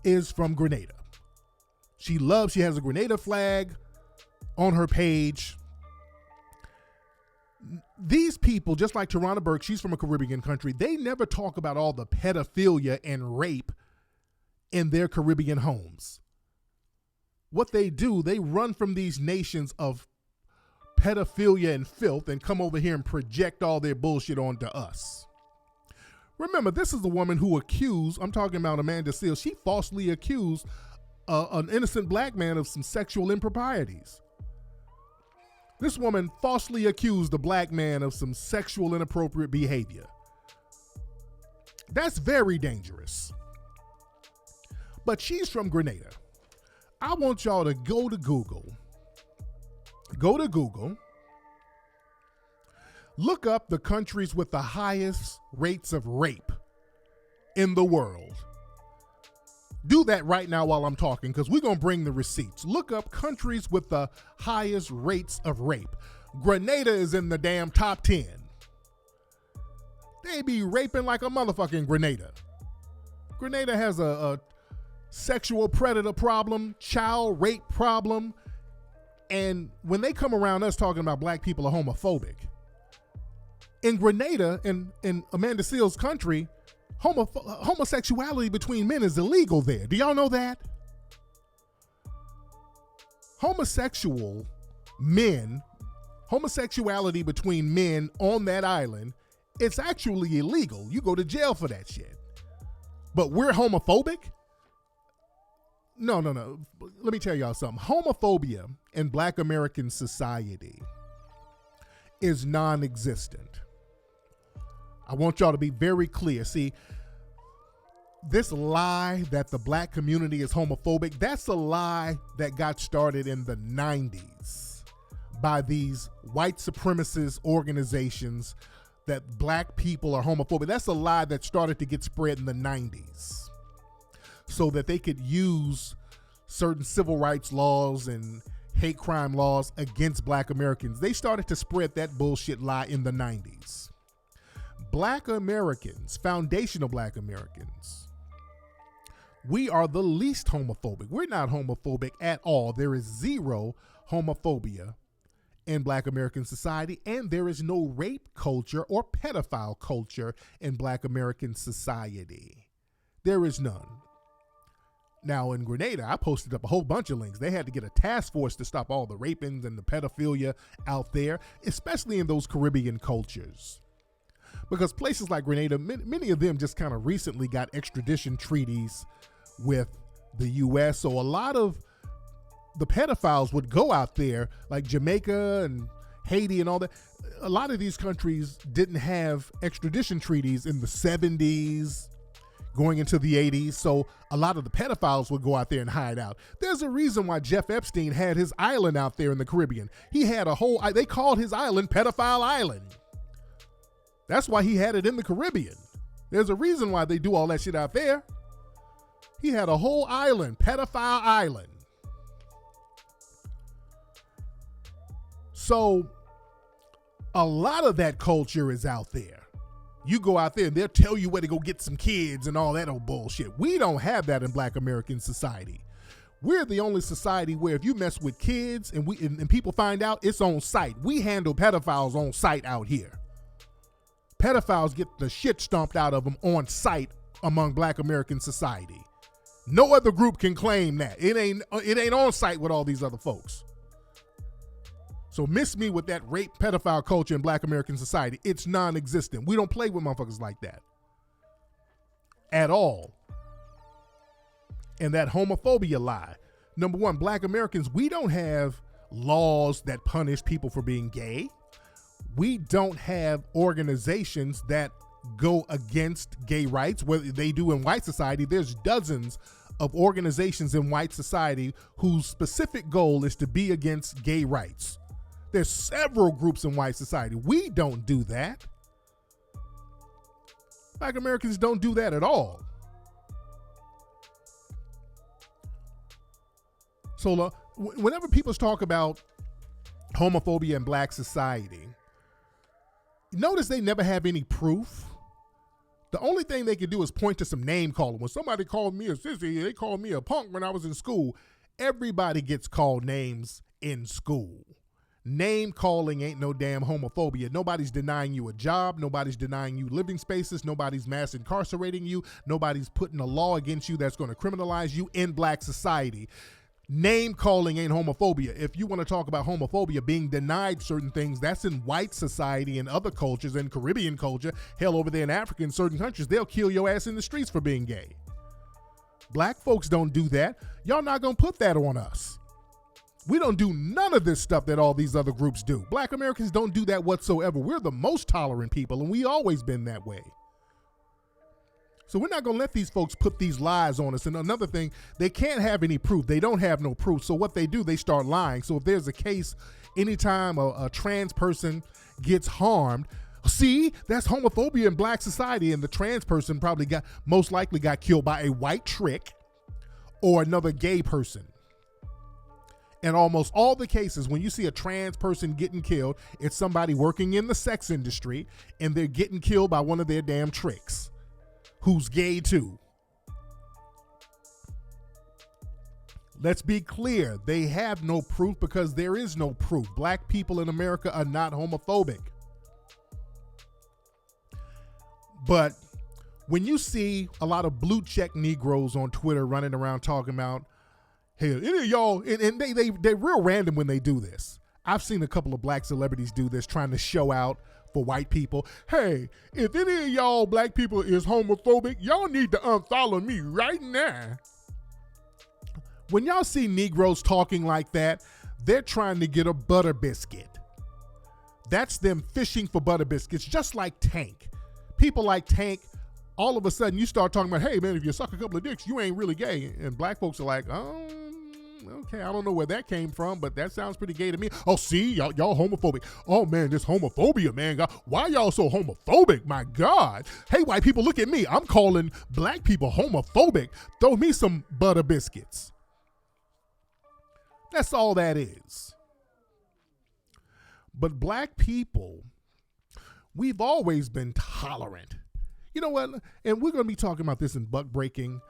is from Grenada. She has a Grenada flag on her page. These people, just like Tarana Burke, she's from a Caribbean country, they never talk about all the pedophilia and rape in their Caribbean homes. What they do, they run from these nations of pedophilia and filth and come over here and project all their bullshit onto us. Remember, this is the woman who accused, I'm talking about Amanda Seales, she falsely accused an innocent black man of some sexual improprieties. This woman falsely accused a black man of some sexual inappropriate behavior. That's very dangerous. But she's from Grenada. I want y'all to go to Google. Look up the countries with the highest rates of rape in the world. Do that right now while I'm talking, because we're going to bring the receipts. Look up countries with the highest rates of rape. Grenada is in the damn top 10. They be raping like a motherfucker in Grenada. Grenada has a sexual predator problem, child rape problem, and when they come around us talking about black people are homophobic, in Grenada, in Amanda Seales' country, homosexuality between men is illegal there. Do y'all know that? Homosexuality between men on that island, it's actually illegal. You go to jail for that shit. But we're homophobic? No. Let me tell y'all something. Homophobia in black American society is non-existent. I want y'all to be very clear. See, this lie that the black community is homophobic, that's a lie that got started in the 90s by these white supremacist organizations that black people are homophobic. That's a lie that started to get spread in the 90s so that they could use certain civil rights laws and hate crime laws against black Americans. They started to spread that bullshit lie in the 90s. Black Americans, foundational Black Americans, we are the least homophobic. We're not homophobic at all. There is zero homophobia in Black American society, and there is no rape culture or pedophile culture in Black American society. There is none. Now, in Grenada, I posted up a whole bunch of links. They had to get a task force to stop all the rapings and the pedophilia out there, especially in those Caribbean cultures. Because places like Grenada, many of them just kind of recently got extradition treaties with the U.S., so a lot of the pedophiles would go out there, like Jamaica and Haiti and all that. A lot of these countries didn't have extradition treaties in the 70s, going into the 80s, so a lot of the pedophiles would go out there and hide out. There's a reason why Jeff Epstein had his island out there in the Caribbean. He had they called his island Pedophile Island. That's why he had it in the Caribbean. There's a reason why they do all that shit out there. He had a whole island, Pedophile Island. So a lot of that culture is out there. You go out there and they'll tell you where to go get some kids and all that old bullshit. We don't have that in Black American society. We're the only society where if you mess with kids and people find out, it's on site. We handle pedophiles on site out here. Pedophiles get the shit stomped out of them on site among Black American society. No other group can claim that. It ain't on site with all these other folks. So miss me with that rape pedophile culture in Black American society. It's non-existent. We don't play with motherfuckers like that at all. And that homophobia lie. Number one, Black Americans, we don't have laws that punish people for being gay. We don't have organizations that go against gay rights, whether they do in white society. There's dozens of organizations in white society whose specific goal is to be against gay rights. There's several groups in white society. We don't do that. Black Americans don't do that at all. So whenever people talk about homophobia in Black society, notice they never have any proof. The only thing they can do is point to some name calling. When somebody called me a sissy, they called me a punk when I was in school. Everybody gets called names in school. Name calling ain't no damn homophobia. Nobody's denying you a job. Nobody's denying you living spaces. Nobody's mass incarcerating you. Nobody's putting a law against you that's going to criminalize you in Black society. Name calling ain't homophobia. If you want to talk about homophobia, being denied certain things, that's in white society and other cultures and Caribbean culture. Hell, over there in Africa, in certain countries, they'll kill your ass in the streets for being gay. Black folks don't do that. Y'all not going to put that on us. We don't do none of this stuff that all these other groups do. Black Americans don't do that whatsoever. We're the most tolerant people, and we always been that way. So we're not going to let these folks put these lies on us. And another thing, they can't have any proof. They don't have no proof. So what they do, they start lying. So if there's a case, anytime a trans person gets harmed, see, that's homophobia in Black society. And the trans person probably most likely got killed by a white trick or another gay person. In almost all the cases, when you see a trans person getting killed, it's somebody working in the sex industry and they're getting killed by one of their damn tricks who's gay too. Let's be clear. They have no proof because there is no proof. Black people in America are not homophobic. But when you see a lot of blue check Negroes on Twitter running around talking about, hey, any of y'all, and they're real random when they do this. I've seen a couple of Black celebrities do this, trying to show out for white people. Hey, if any of y'all Black people is homophobic, y'all need to unfollow me right now. When y'all see Negroes talking like that, they're trying to get a butter biscuit. That's them fishing for butter biscuits, just like Tank. People like Tank, all of a sudden you start talking about, hey man, if you suck a couple of dicks, you ain't really gay. And Black folks are like, oh, okay, I don't know where that came from, but that sounds pretty gay to me. Oh, see, y'all homophobic. Oh man, this homophobia, man. God, why y'all so homophobic? My God. Hey, white people, look at me. I'm calling Black people homophobic. Throw me some butter biscuits. That's all that is. But Black people, we've always been tolerant. You know what? And we're going to be talking about this in Buck Breaking.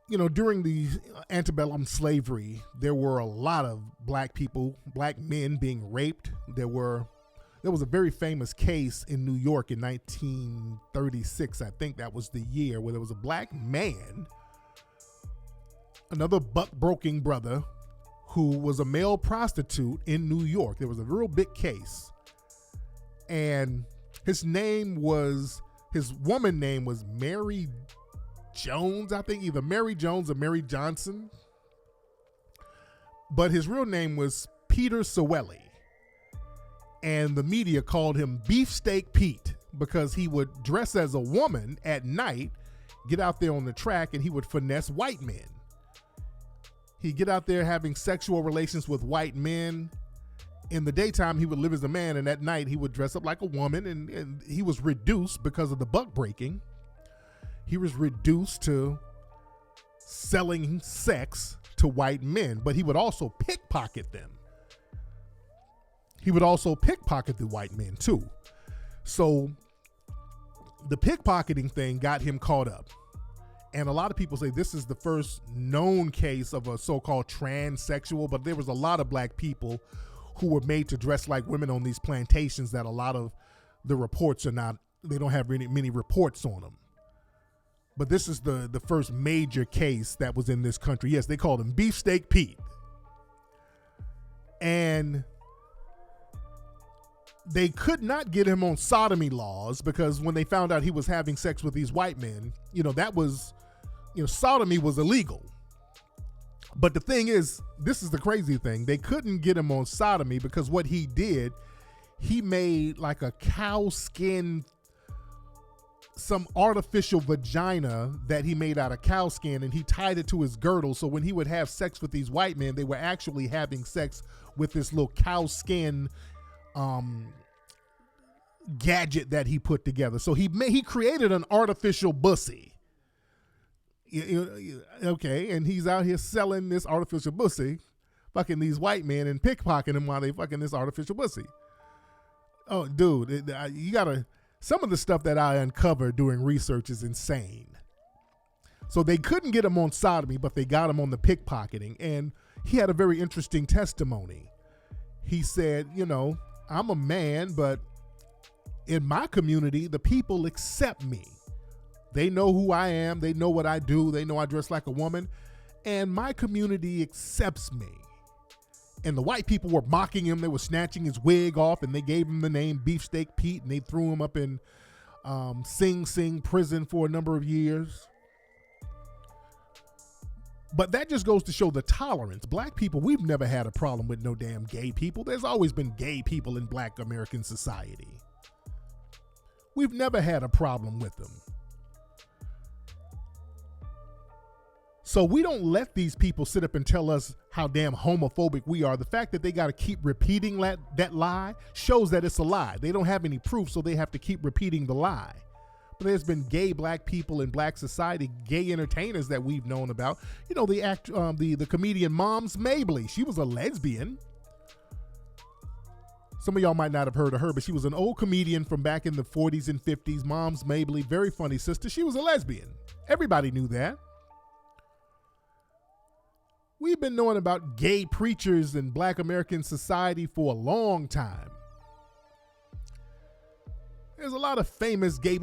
You know, during the antebellum slavery, there were a lot of black people, black men being raped. There was a very famous case in New York in 1936. I think that was the year where there was a black man, another buck broking brother, who was a male prostitute in New York. There was a real big case. And his woman name was Mary Jones, I think, either Mary Jones or Mary Johnson. But his real name was Peter Sewelly. And the media called him Beefsteak Pete because he would dress as a woman at night, get out there on the track, and he would finesse white men. He'd get out there having sexual relations with white men. In the daytime, he would live as a man, and at night, he would dress up like a woman, and he was reduced because of the buck breaking. He was reduced to selling sex to white men, but he would also pickpocket them. He would also pickpocket the white men too. So the pickpocketing thing got him caught up. And a lot of people say this is the first known case of a so-called transsexual, but there was a lot of black people who were made to dress like women on these plantations that a lot of the reports they don't have many reports on them. But this is the first major case that was in this country. Yes, they called him Beefsteak Pete. And they could not get him on sodomy laws because when they found out he was having sex with these white men, sodomy was illegal. But the thing is, this is the crazy thing. They couldn't get him on sodomy because what he did, he made like a cow skin, some artificial vagina that he made out of cow skin, and he tied it to his girdle. So when he would have sex with these white men, they were actually having sex with this little cow skin gadget that he put together. So he created an artificial bussy. Okay, and he's out here selling this artificial bussy, fucking these white men and pickpocketing them while they fucking this artificial bussy. Oh, dude, some of the stuff that I uncovered doing research is insane. So they couldn't get him on sodomy, but they got him on the pickpocketing, and he had a very interesting testimony. He said, I'm a man, but in my community, the people accept me. They know who I am. They know what I do. They know I dress like a woman. And my community accepts me. And the white people were mocking him. They were snatching his wig off, and they gave him the name Beefsteak Pete, and they threw him up in Sing Sing prison for a number of years. But that just goes to show the tolerance. Black people, we've never had a problem with no damn gay people. There's always been gay people in black American society. We've never had a problem with them. So we don't let these people sit up and tell us how damn homophobic we are. The fact that they got to keep repeating that lie shows that it's a lie. They don't have any proof, so they have to keep repeating the lie. But there's been gay black people in black society, gay entertainers that we've known about. The comedian Moms Mabley, she was a lesbian. Some of y'all might not have heard of her, but she was an old comedian from back in the 40s and 50s. Moms Mabley, very funny sister. She was a lesbian. Everybody knew that. We've been knowing about gay preachers in black American society for a long time. There's a lot of famous gay...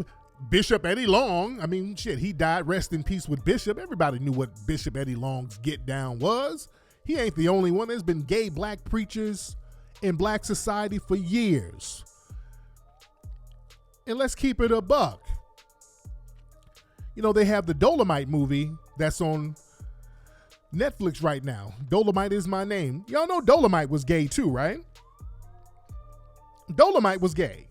Bishop Eddie Long, he died, rest in peace with Bishop. Everybody knew what Bishop Eddie Long's get down was. He ain't the only one. There's been gay black preachers in black society for years. And let's keep it a buck. They have the Dolomite movie that's on Netflix right now. Dolomite Is My Name. Y'all know Dolomite was gay too, right? Dolomite was gay.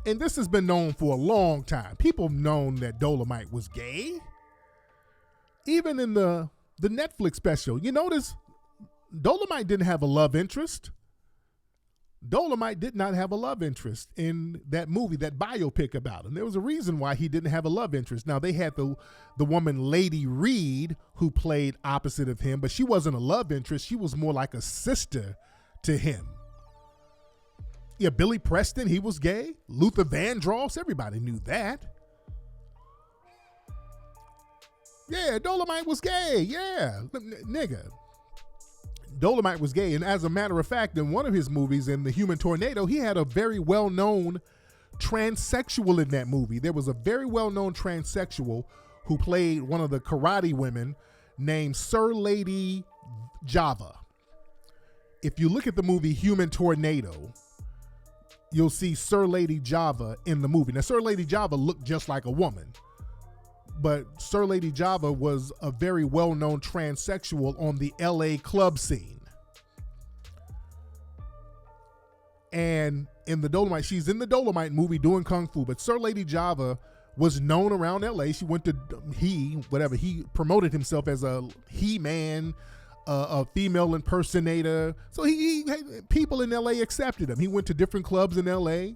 And this has been known for a long time. People have known that Dolomite was gay. Even in the Netflix special, you notice Dolomite didn't have a love interest. Dolomite did not have a love interest in that movie, that biopic about him. There was a reason why he didn't have a love interest. Now, they had the woman Lady Reed who played opposite of him, but she wasn't a love interest. She was more like a sister to him. Yeah, Billy Preston, he was gay. Luther Vandross, everybody knew that. Yeah, Dolomite was gay. Yeah, nigga. Dolomite was gay. And as a matter of fact, in one of his movies, in The Human Tornado, he had a very well-known transsexual in that movie. There was a very well-known transsexual who played one of the karate women named Sir Lady Java. If you look at the movie Human Tornado, you'll see Sir Lady Java in the movie. Now, Sir Lady Java looked just like a woman, but Sir Lady Java was a very well-known transsexual on the LA club scene. And in the Dolomite, she's in the Dolomite movie doing Kung Fu, but Sir Lady Java was known around LA. She went to, he promoted himself as a he-man, a female impersonator. So he people in LA accepted him. He went to different clubs in LA,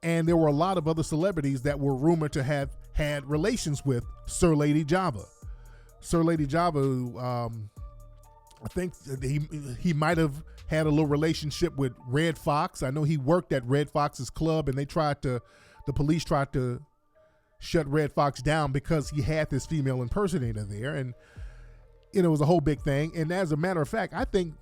and there were a lot of other celebrities that were rumored to have had relations with Sir Lady Java. Sir Lady Java, I think he might have had a little relationship with Red Fox. I know he worked at Red Fox's club, and the police tried to shut Red Fox down because he had this female impersonator there, and it was a whole big thing. And as a matter of fact, I think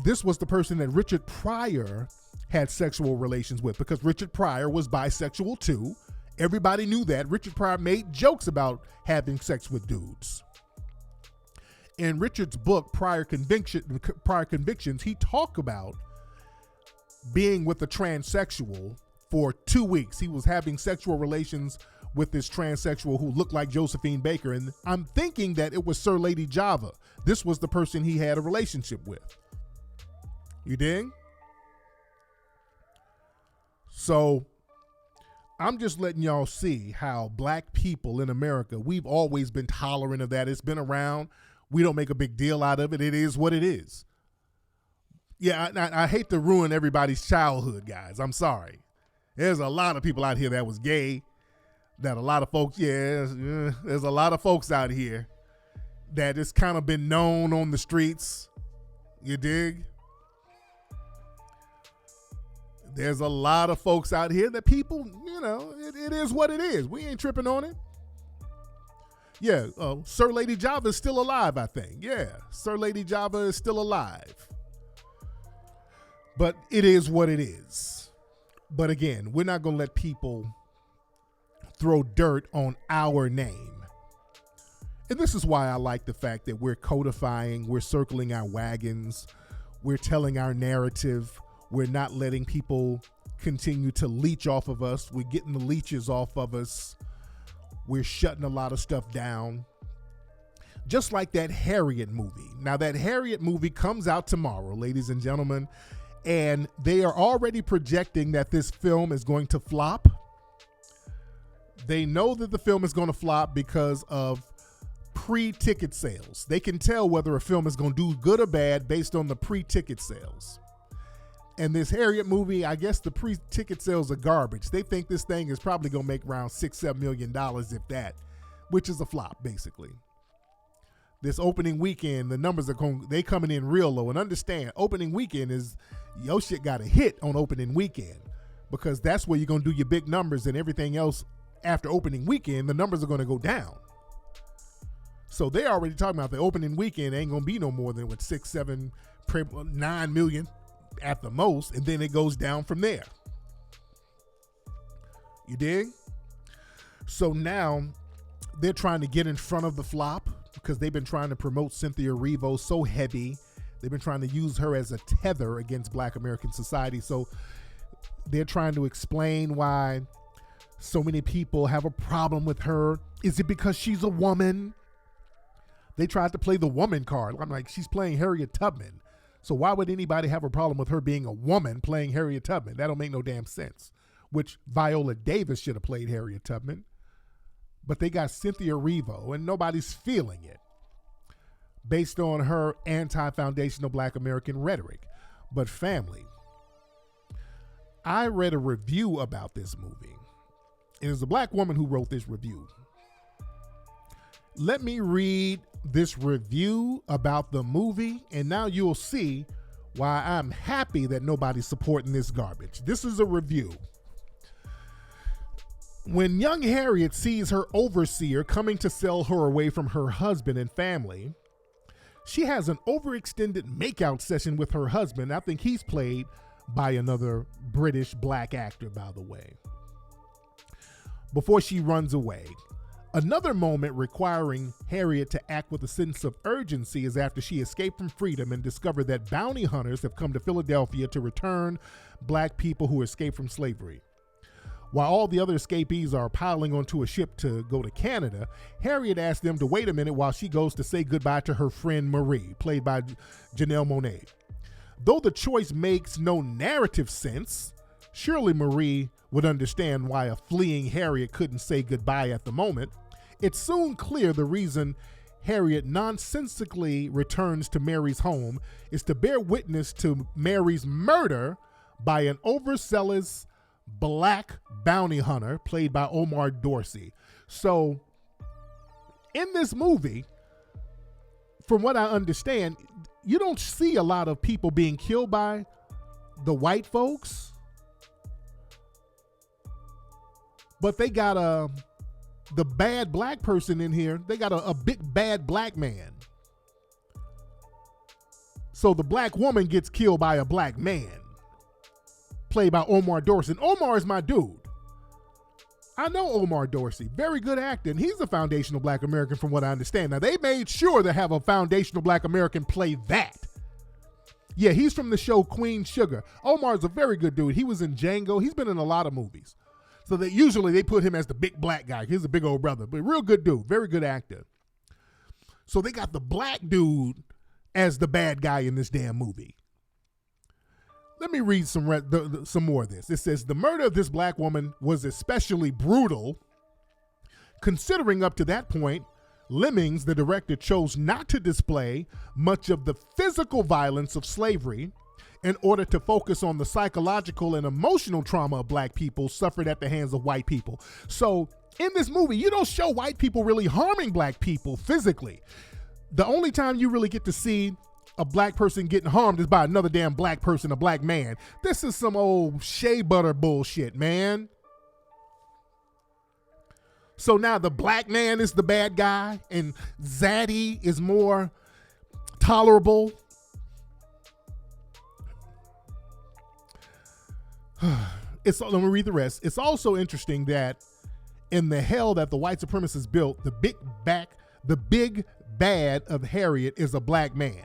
this was the person that Richard Pryor had sexual relations with, because Richard Pryor was bisexual too. Everybody knew that. Richard Pryor made jokes about having sex with dudes. In Richard's book, Prior Convictions, he talked about being with a transsexual for 2 weeks. He was having sexual relations with this transsexual who looked like Josephine Baker. And I'm thinking that it was Sir Lady Java. This was the person he had a relationship with. You dig? So I'm just letting y'all see how black people in America, we've always been tolerant of that. It's been around. We don't make a big deal out of it. It is what it is. Yeah, I hate to ruin everybody's childhood, guys. I'm sorry. There's a lot of people out here that was gay. That a lot of folks, there's a lot of folks out here that it's kind of been known on the streets. You dig? There's a lot of folks out here that people, it is what it is. We ain't tripping on it. Yeah, Sir Lady Java is still alive, I think. Yeah, Sir Lady Java is still alive. But it is what it is. But again, we're not going to let people throw dirt on our name. And this is why I like the fact that we're codifying, we're circling our wagons, we're telling our narrative, we're not letting people continue to leech off of us, we're getting the leeches off of us, we're shutting a lot of stuff down. Just like that Harriet movie. Now that Harriet movie comes out tomorrow, ladies and gentlemen, and they are already projecting that this film is going to flop. They know that the film is going to flop because of pre-ticket sales. They can tell whether a film is going to do good or bad based on the pre-ticket sales. And this Harriet movie, I guess the pre-ticket sales are garbage. They think this thing is probably going to make around $6-7 million, if that, which is a flop, basically. This opening weekend, the numbers are coming in real low. And understand, opening weekend is, your shit got a hit on opening weekend, because that's where you're going to do your big numbers, and everything else after opening weekend, the numbers are going to go down. So they're already talking about the opening weekend ain't going to be no more than 6, 7, 9 million at the most, and then it goes down from there. You dig? So now they're trying to get in front of the flop, because they've been trying to promote Cynthia Erivo so heavy. They've been trying to use her as a tether against Black American society. So they're trying to explain why so many people have a problem with her. Is it because she's a woman? They tried to play the woman card. I'm like, she's playing Harriet Tubman. So why would anybody have a problem with her being a woman playing Harriet Tubman? That don't make no damn sense. Which Viola Davis should have played Harriet Tubman. But they got Cynthia Erivo, and nobody's feeling it based on her anti-foundational Black American rhetoric. But family, I read a review about this movie. It is a black woman who wrote this review. Let me read this review about the movie, and now you'll see why I'm happy that nobody's supporting this garbage. This is a review. When young Harriet sees her overseer coming to sell her away from her husband and family, she has an overextended makeout session with her husband. I think he's played by another British black actor, by the way, before she runs away. Another moment requiring Harriet to act with a sense of urgency is after she escaped from freedom and discovered that bounty hunters have come to Philadelphia to return black people who escaped from slavery. While all the other escapees are piling onto a ship to go to Canada, Harriet asks them to wait a minute while she goes to say goodbye to her friend Marie, played by Janelle Monáe. Though the choice makes no narrative sense, surely Marie would understand why a fleeing Harriet couldn't say goodbye at the moment. It's soon clear the reason Harriet nonsensically returns to Mary's home is to bear witness to Mary's murder by an overzealous black bounty hunter played by Omar Dorsey. So in this movie, from what I understand, you don't see a lot of people being killed by the white folks, but they got the bad black person in here. They got a big bad black man. So the black woman gets killed by a black man, played by Omar Dorsey. And Omar is my dude. I know Omar Dorsey, very good actor, and he's a foundational black American from what I understand. Now, they made sure to have a foundational black American play that. Yeah, he's from the show Queen Sugar. Omar's a very good dude. He was in Django. He's been in a lot of movies. So that usually they put him as the big black guy. He's a big old brother, but real good dude, very good actor. So they got the black dude as the bad guy in this damn movie. Let me read some more of this. It says, the murder of this black woman was especially brutal, considering up to that point, Lemmings, the director, chose not to display much of the physical violence of slavery in order to focus on the psychological and emotional trauma of black people suffered at the hands of white people. So in this movie, you don't show white people really harming black people physically. The only time you really get to see a black person getting harmed is by another damn black person, a black man. This is some old shea butter bullshit, man. So now the black man is the bad guy and Zaddy is more tolerable. Let me read the rest. It's also interesting that in the hell that the white supremacists built, the big bad of Harriet is a black man.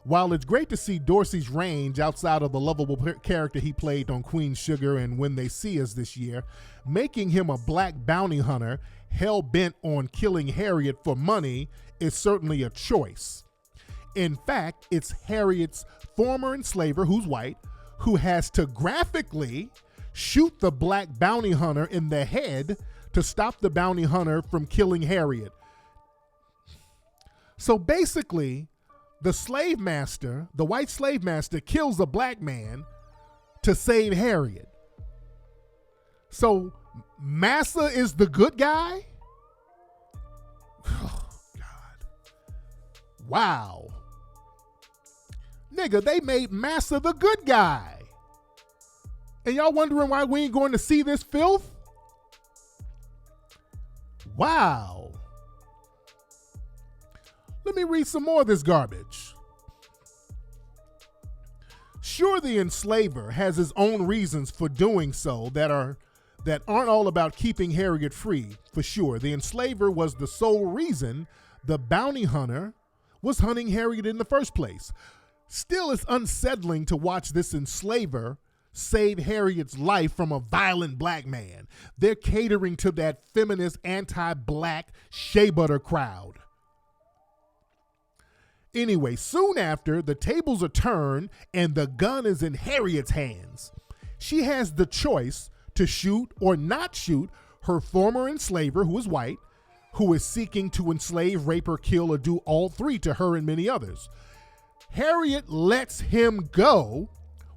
While it's great to see Dorsey's range outside of the lovable character he played on Queen Sugar and When They See Us this year, making him a black bounty hunter hell-bent on killing Harriet for money is certainly a choice. In fact, it's Harriet's former enslaver, who's white, who has to graphically shoot the black bounty hunter in the head to stop the bounty hunter from killing Harriet. So basically, the slave master, the white slave master, kills a black man to save Harriet. So Massa is the good guy? Oh, God. Wow. Nigga, they made Massa the good guy. And y'all wondering why we ain't going to see this filth? Wow. Let me read some more of this garbage. Sure, the enslaver has his own reasons for doing so that aren't all about keeping Harriet free, for sure. The enslaver was the sole reason the bounty hunter was hunting Harriet in the first place. Still, it's unsettling to watch this enslaver save Harriet's life from a violent black man. They're catering to that feminist, anti-black shea butter crowd. Anyway, soon after, the tables are turned and the gun is in Harriet's hands. She has the choice to shoot or not shoot her former enslaver, who is white, who is seeking to enslave, rape, or kill, or do all three to her and many others. Harriet lets him go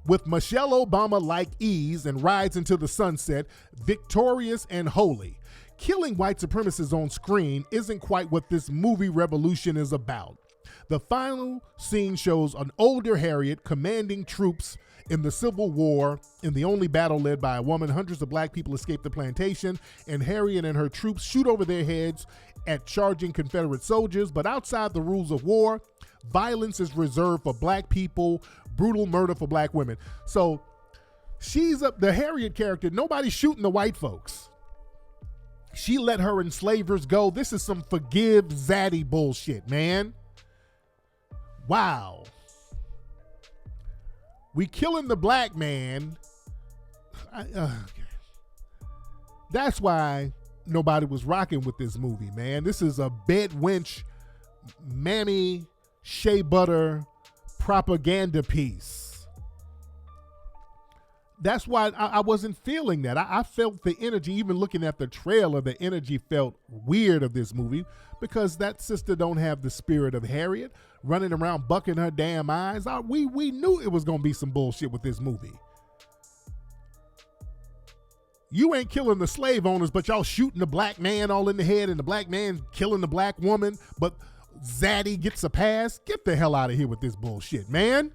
with Michelle Obama-like ease and rides into the sunset, victorious and holy. Killing white supremacists on screen isn't quite what this movie revolution is about. The final scene shows an older Harriet commanding troops in the Civil War. In the only battle led by a woman, hundreds of black people escape the plantation, and Harriet and her troops shoot over their heads at charging Confederate soldiers. But outside the rules of war, violence is reserved for black people, brutal murder for black women. So she's the Harriet character. Nobody's shooting the white folks. She let her enslavers go. This is some forgive Zaddy bullshit, man. Wow. We killing the black man. That's why nobody was rocking with this movie, man. This is a bed wench, mammy, shea butter propaganda piece. That's why I wasn't feeling that. I felt the energy, even looking at the trailer, the energy felt weird of this movie because that sister don't have the spirit of Harriet running around bucking her damn eyes. We knew it was going to be some bullshit with this movie. You ain't killing the slave owners, but y'all shooting the black man all in the head and the black man killing the black woman, but Zaddy gets a pass. Get the hell out of here with this bullshit, man.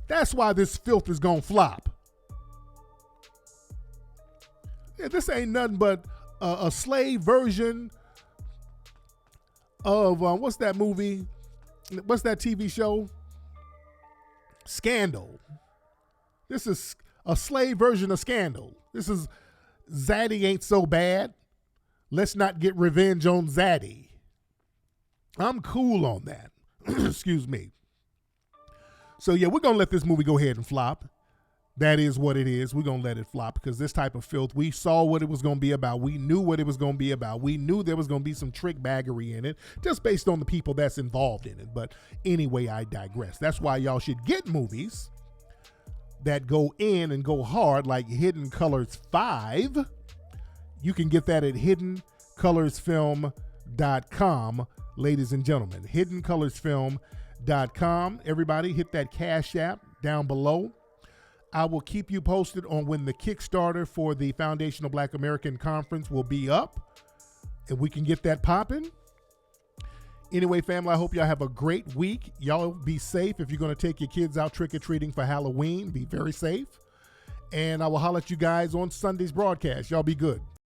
That's why this filth is gonna flop. Yeah, this ain't nothing but a slave version of what's that movie? What's that TV show? Scandal. This is a slave version of Scandal. This is Zaddy ain't so bad. Let's not get revenge on Zaddy. I'm cool on that. Excuse me. So yeah, we're going to let this movie go ahead and flop. That is what it is. We're going to let it flop because this type of filth, we saw what it was going to be about. We knew what it was going to be about. We knew there was going to be some trick baggery in it just based on the people that's involved in it. But anyway, I digress. That's why y'all should get movies that go in and go hard like Hidden Colors 5. You can get that at hiddencolorsfilm.com, ladies and gentlemen. hiddencolorsfilm.com. Everybody hit that Cash App down below. I will keep you posted on when the Kickstarter for the Foundational Black American Conference will be up, and we can get that popping. Anyway, family, I hope y'all have a great week. Y'all be safe. If you're going to take your kids out trick-or-treating for Halloween, be very safe. And I will holler at you guys on Sunday's broadcast. Y'all be good.